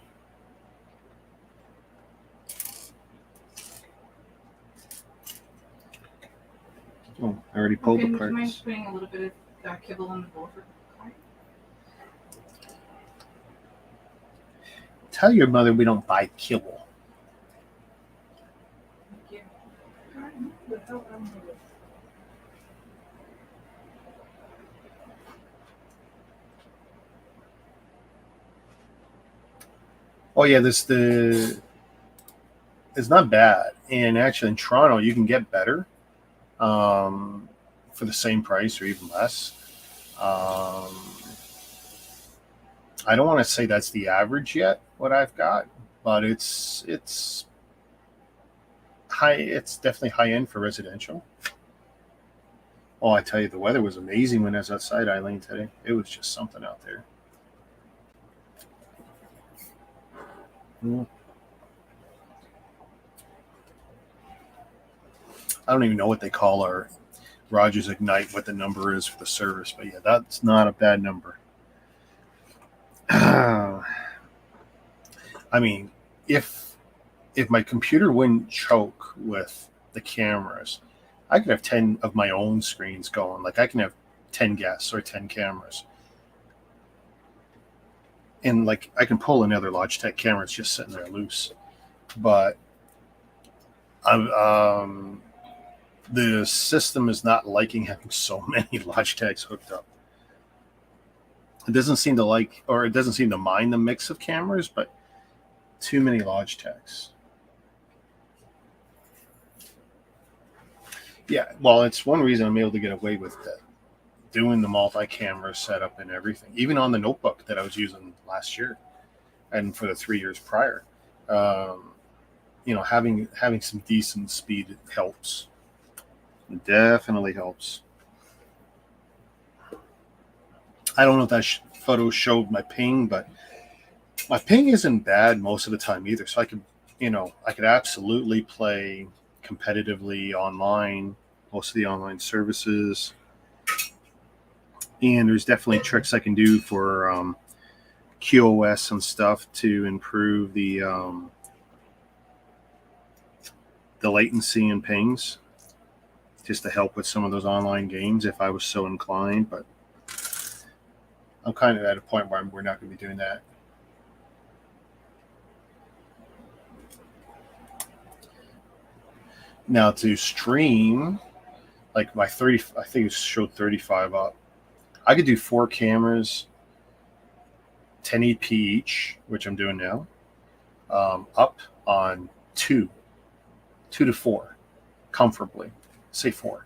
Oh, I already pulled the
Would you mind
parts.
putting a little bit of kibble in the bowl for Kai?
Tell your mother we don't buy kibble.
Thank you.
The hell am I with?
Oh yeah, it's not bad. And actually in Toronto you can get better for the same price or even less. I don't want to say that's the average yet, what I've got, but it's high. It's definitely high end for residential. Oh, I tell you, the weather was amazing when I was outside, Eileen, today. It was just something out there. I don't even know what they call our Rogers Ignite, what the number is for the service, but yeah, that's not a bad number. I mean, if my computer wouldn't choke with the cameras, I could have 10 of my own screens going. Like I can have 10 guests or 10 cameras. And like I can pull another Logitech camera, it's just sitting there loose. But the system is not liking having so many Logitechs hooked up. It doesn't seem to like, or it doesn't seem to mind the mix of cameras, but too many Logitechs. Yeah, well, it's one reason I'm able to get away with that, doing the multi-camera setup and everything, even on the notebook that I was using last year and for the 3 years prior. Having some decent speed helps. It definitely helps. I don't know if that photo showed my ping, but my ping isn't bad most of the time either. So I could absolutely play competitively online, most of the online services. And there's definitely tricks I can do for QoS and stuff to improve the latency and pings, just to help with some of those online games if I was so inclined. But I'm kind of at a point where we're not going to be doing that. Now to stream, like my 30, I think it showed 35 up. I could do 4 cameras, 1080p each, which I'm doing now, up on 2 to 4, comfortably. Say 4.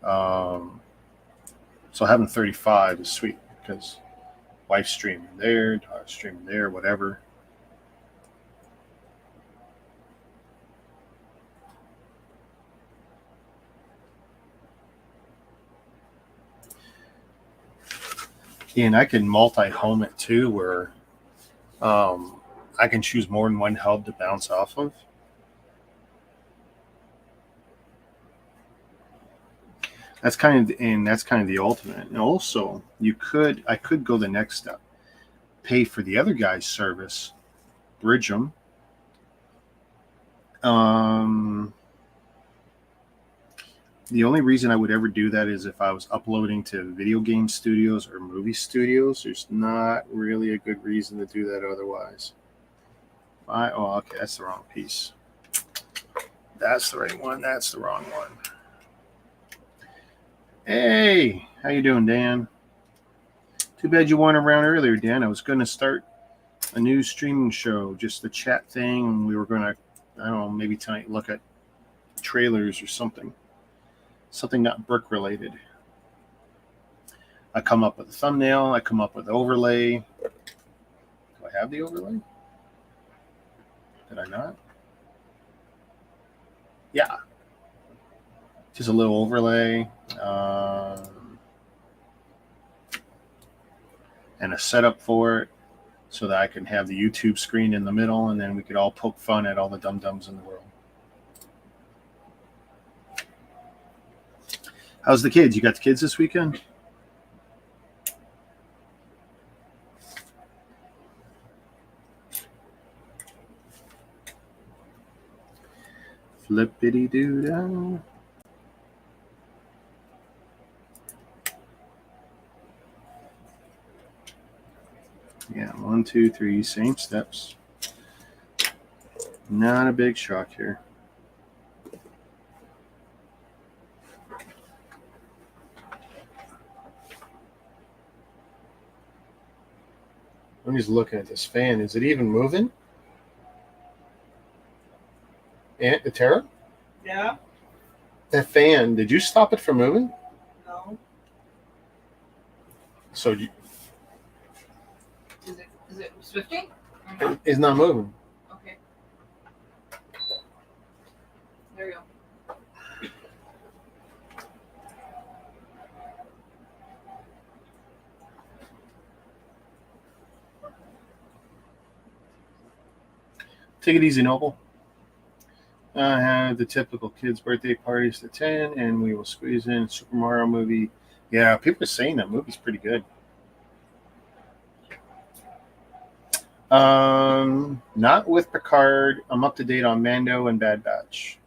So having 35 is sweet because wife's streaming there, daughter's streaming there, whatever. And I can multi-home it too, where I can choose more than one hub to bounce off of. That's kind of the ultimate. And also, I could go the next step, pay for the other guy's service, bridge them, The only reason I would ever do that is if I was uploading to video game studios or movie studios. There's not really a good reason to do that otherwise. Okay, that's the wrong piece. That's the right one. That's the wrong one. Hey, how you doing, Dan? Too bad you weren't around earlier, Dan. I was going to start a new streaming show, just the chat thing, and we were going to, I don't know, maybe tonight look at trailers or something. Something not brick related. I come up with a thumbnail. I come up with an overlay. Do I have the overlay? Did I not? Yeah. Just a little overlay. And a setup for it so that I can have the YouTube screen in the middle, and then we could all poke fun at all the dum-dums in the world. How's the kids? You got the kids this weekend? Flippity-doo-dah. Yeah, 1, 2, 3, same steps. Not a big shock here. I'm just looking at this fan. Is it even moving? Aunt Tara?
Yeah?
That fan, did you stop it from moving?
No.
So
Is it swifting?
it's not moving.
Okay. There you go.
Take it easy, Noble. I have the typical kids' birthday parties to 10, and we will squeeze in a Super Mario movie. Yeah, people are saying that movie's pretty good. Not with Picard. I'm up to date on Mando and Bad Batch.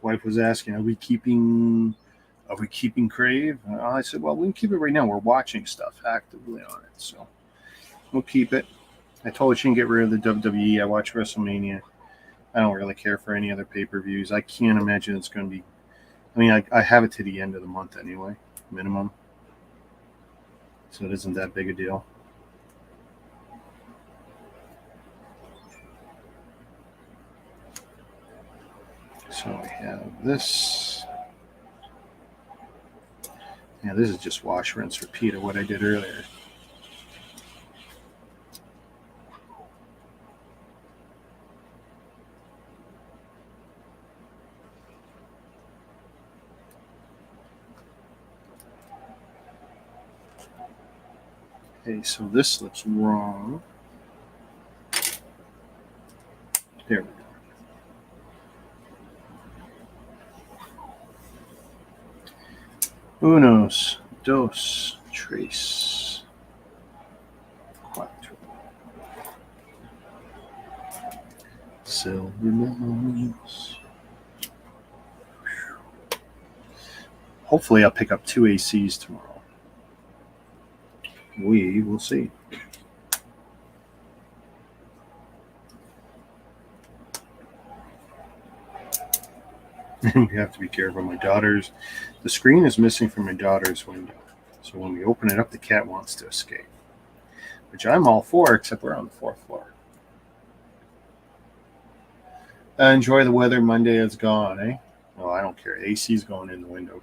Wife was asking, are we keeping Crave? I said, well, we can keep it right now. We're watching stuff actively on it, so we'll keep it. I told her she can get rid of the WWE. I watch WrestleMania. I don't really care for any other pay-per-views. I can't imagine it's going to be. I mean, I have it to the end of the month anyway, minimum. So it isn't that big a deal. So we have this. Yeah, this is just wash, rinse, repeat of what I did earlier. Okay, so this looks wrong. There we go. Unos, dos, tres, cuatro. Silver melons. Hopefully I'll pick up 2 ACs tomorrow. We will see. We have to be careful. The screen is missing from my daughter's window. So when we open it up, the cat wants to escape. Which I'm all for, except we're on the 4th floor. Enjoy the weather. Monday is gone, eh? Well, I don't care. AC's going in the window.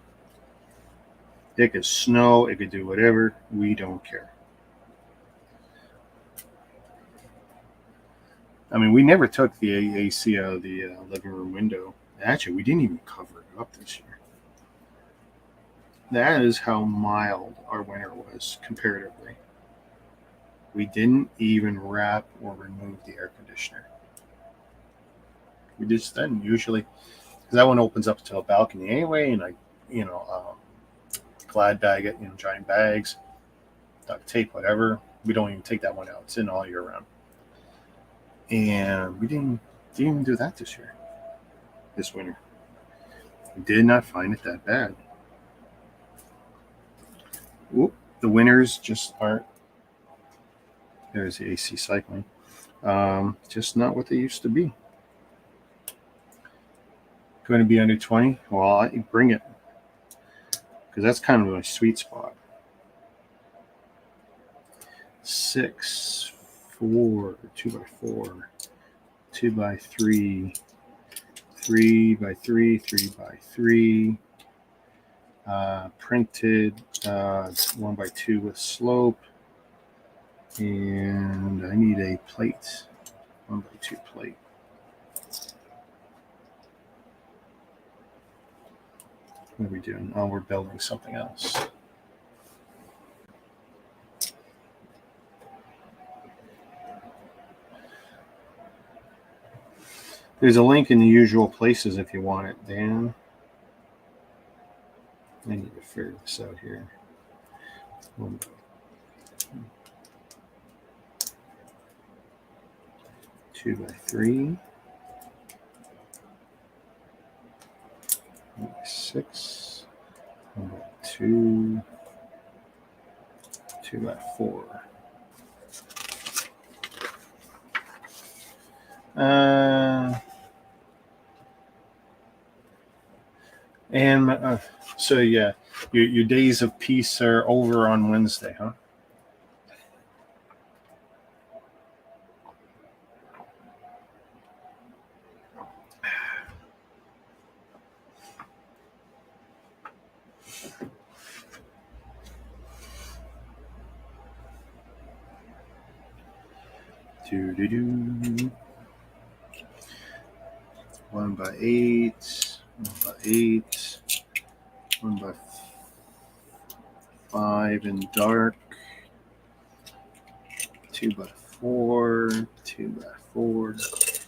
It could snow. It could do whatever. We don't care. I mean, we never took the AC out of the living room window. Actually, we didn't even cover it up this year. That is how mild our winter was comparatively. We didn't even wrap or remove the air conditioner. We just didn't usually, because that one opens up to a balcony anyway, and I, glad bag it, giant bags, duct tape, whatever. We don't even take that one out. It's in all year round. And we didn't even do that this winter. We did not find it that bad. Whoop, the winters just aren't. There's the AC cycling. Just not what they used to be. Going to be under 20? Well, I bring it, because that's kind of my sweet spot. 6, 4, 2x4, 2x3, 3x3, 3x3, printed 1x2 with slope, and I need a plate, 1x2 plate. What are we doing? Oh, we're building something else. There's a link in the usual places if you want it, Dan. I need to figure this out here. 2x3, 1x6, 1x2, 2x4. So yeah, your days of peace are over on Wednesday, huh? Do. 1x8, 1x8, 1x5 in dark, 2x4, 2x4.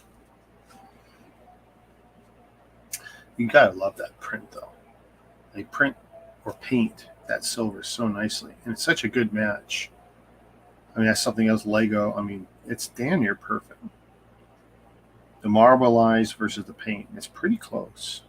You gotta love that print though. They print or paint that silver so nicely, and it's such a good match. I mean, that's something else. Lego. I mean, it's damn near perfect. The marbleized versus the paint, it's pretty close.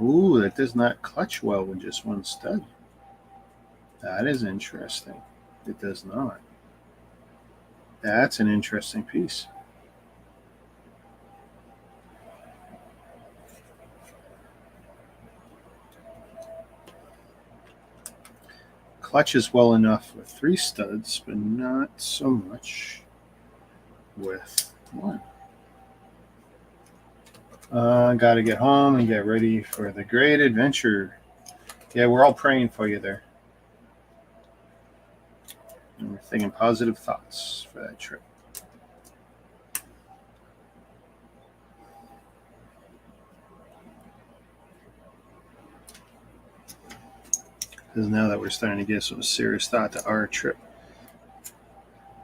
Ooh, that does not clutch well with just one stud. That is interesting. It does not. That's an interesting piece. Clutches well enough with 3 studs, but not so much with 1. Got to get home and get ready for the great adventure. Yeah, we're all praying for you there. And we're thinking positive thoughts for that trip. Because now that we're starting to give some serious thought to our trip,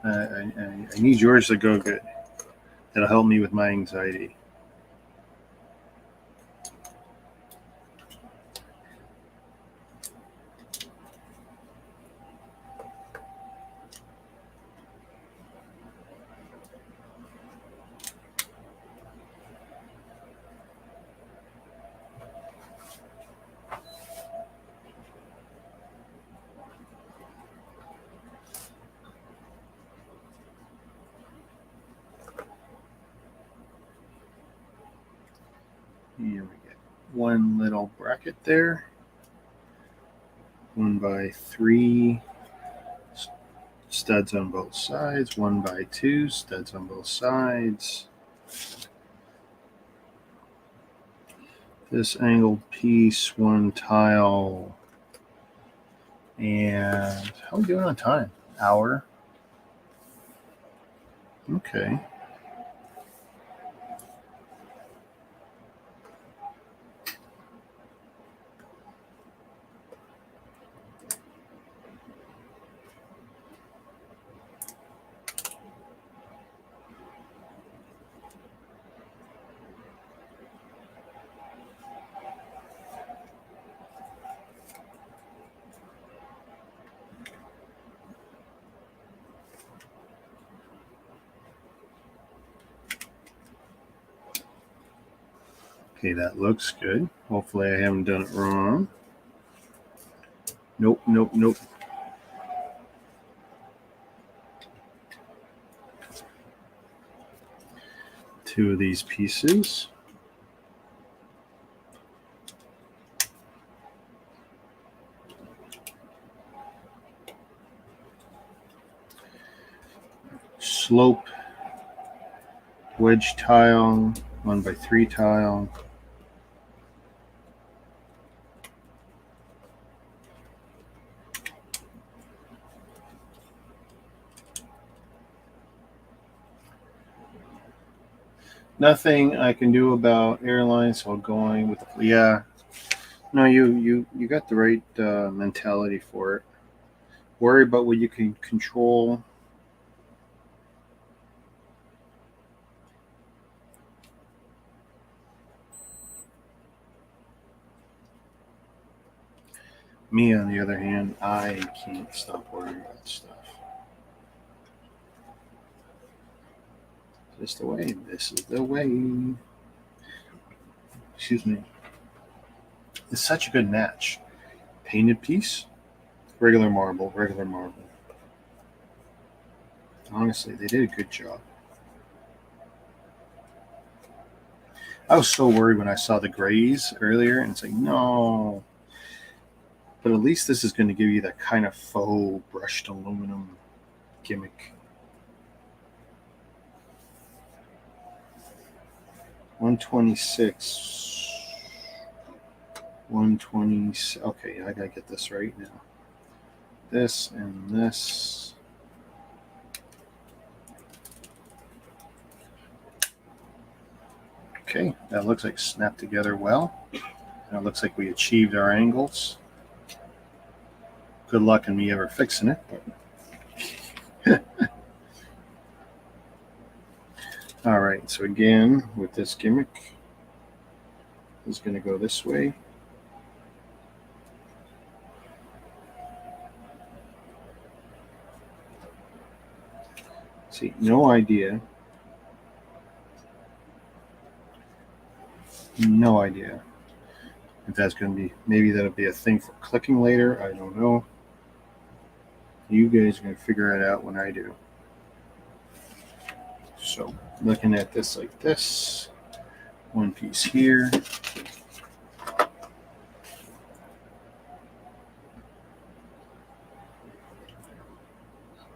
I need yours to go good. That'll help me with my anxiety. Here we get one little bracket there. 1x3 Studs on both sides, 1x2, studs on both sides. This angled piece, 1 tile. And how are we doing on time? Hour. Okay. Okay, that looks good. Hopefully I haven't done it wrong. Nope, nope, nope. Two of these pieces. Slope wedge tile, 1x3 tile. Nothing I can do about airlines, so going with the, yeah. No, you got the right mentality for it. Worry about what you can control. Me, on the other hand, I can't stop worrying about stuff. This is the way. This is the way. Excuse me. It's such a good match. Painted piece, regular marble, regular marble. Honestly, they did a good job. I was so worried when I saw the grays earlier, and it's like, no. But at least this is going to give you that kind of faux brushed aluminum gimmick. 126. 120. Okay, I gotta get this right now. This and this. Okay, that looks like snapped together well. And it looks like we achieved our angles. Good luck in me ever fixing it. But all right, so again, with this gimmick, it's going to go this way. See, no idea. No idea if that's going to be, maybe that'll be a thing for clicking later. I don't know. You guys are going to figure it out when I do. So looking at this like this, one piece here.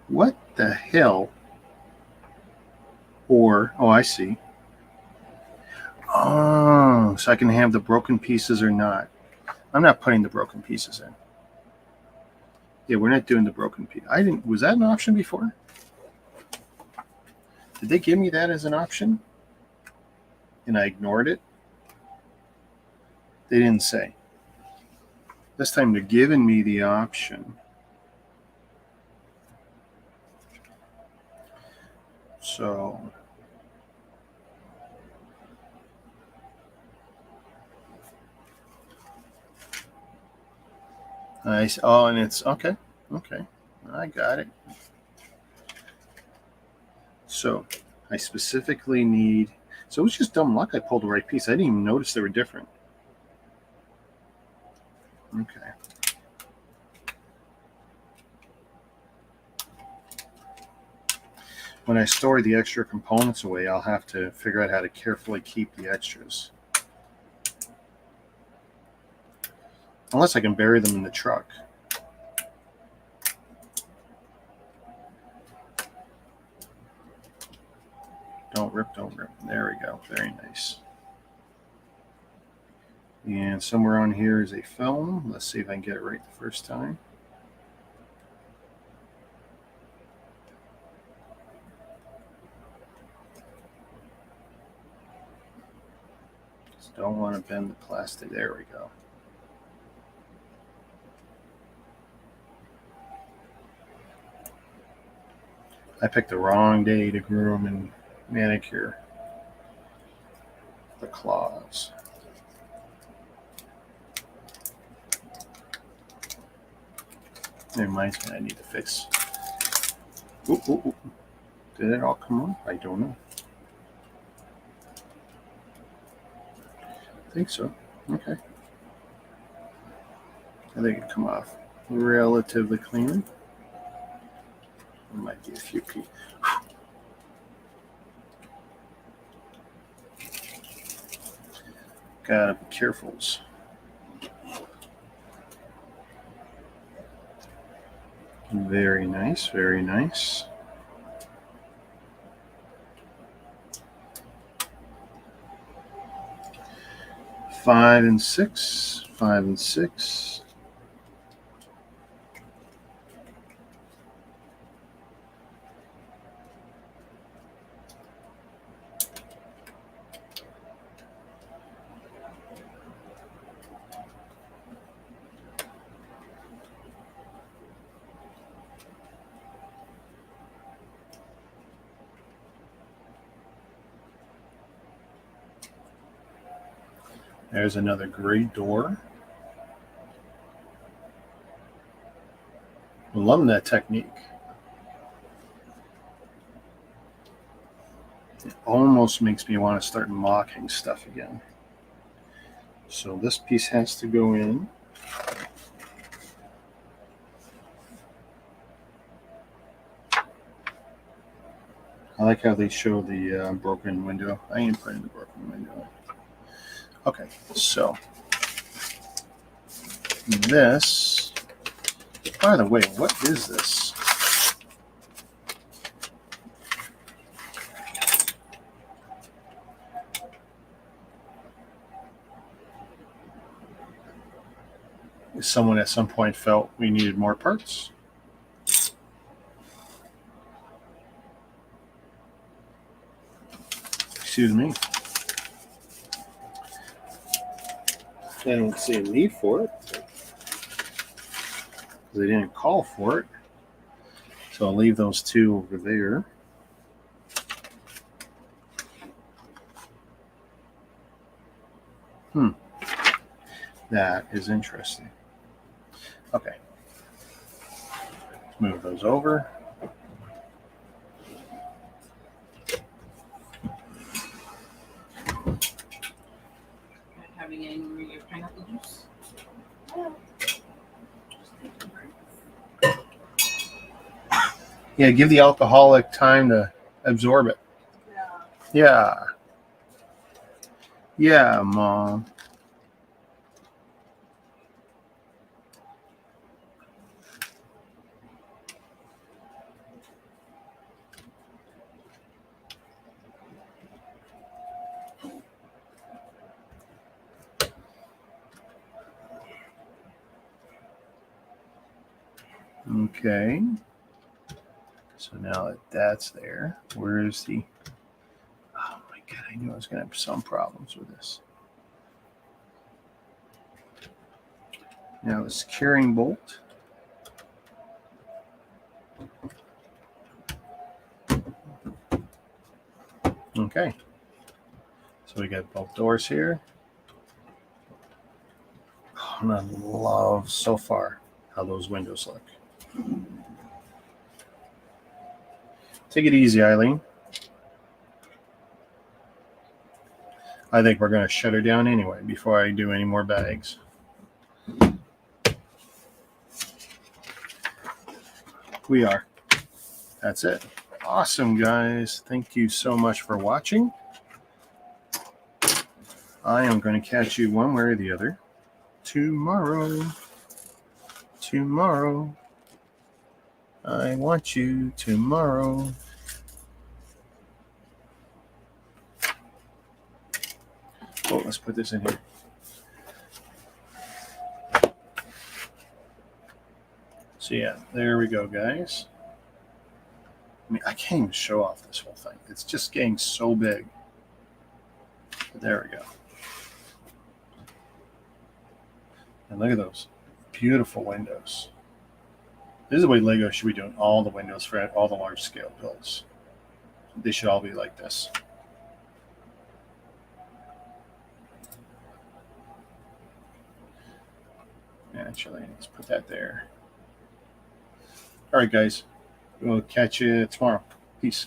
What the hell? Or, oh, I see. Oh, so I can have the broken pieces or not. I'm not putting the broken pieces in. Yeah, we're not doing the broken piece. I didn't. Was that an option before? Did they give me that as an option? And I ignored it? They didn't say. This time they're giving me the option. So nice. Oh, and it's okay. Okay, I got it. So I specifically need. So it was just dumb luck. I pulled the right piece. I didn't even notice they were different. Okay. When I store the extra components away, I'll have to figure out how to carefully keep the extras. Unless I can bury them in the truck. Don't rip, don't rip. There we go. Very nice. And somewhere on here is a film. Let's see if I can get it right the first time. Just don't want to bend the plastic. There we go. I picked the wrong day to groom and manicure the claws. It reminds me I need to fix. Ooh, ooh, ooh. Did it all come off? I don't know. I think so. Okay. I think it come off relatively clean. There might be a few pieces. Gotta be careful. Very nice, very nice. Five and six. There's another great door. I'm loving that technique. It almost makes me want to start mocking stuff again. So this piece has to go in. I like how they show the broken window. I ain't putting the broken window. Okay, so this, by the way, what is this? Someone at some point felt we needed more parts. Excuse me. I don't see a need for it. They didn't call for it. So I'll leave those two over there. That is interesting. Okay. Let's move those over.
Having any more of your pineapple juice?
Yeah, give the alcoholic time to absorb it. Yeah. Yeah, Mom. Okay. So now that that's there, where's the... Oh my God, I knew I was going to have some problems with this. Now the securing bolt. Okay. So we got both doors here. Oh, and I love so far how those windows look. Take it easy, Eileen. I think we're going to shut her down anyway before I do any more bags. We are. That's it. Awesome, guys. Thank you so much for watching. I am going to catch you one way or the other tomorrow. Tomorrow. I want you tomorrow. Oh, let's put this in here. So yeah, there we go, guys. I mean, I can't even show off this whole thing. It's just getting so big. But there we go. And look at those beautiful windows. This is the way Lego should be doing all the windows for all the large scale builds. They should all be like this. Actually, let's put that there. All right, guys. We'll catch you tomorrow. Peace.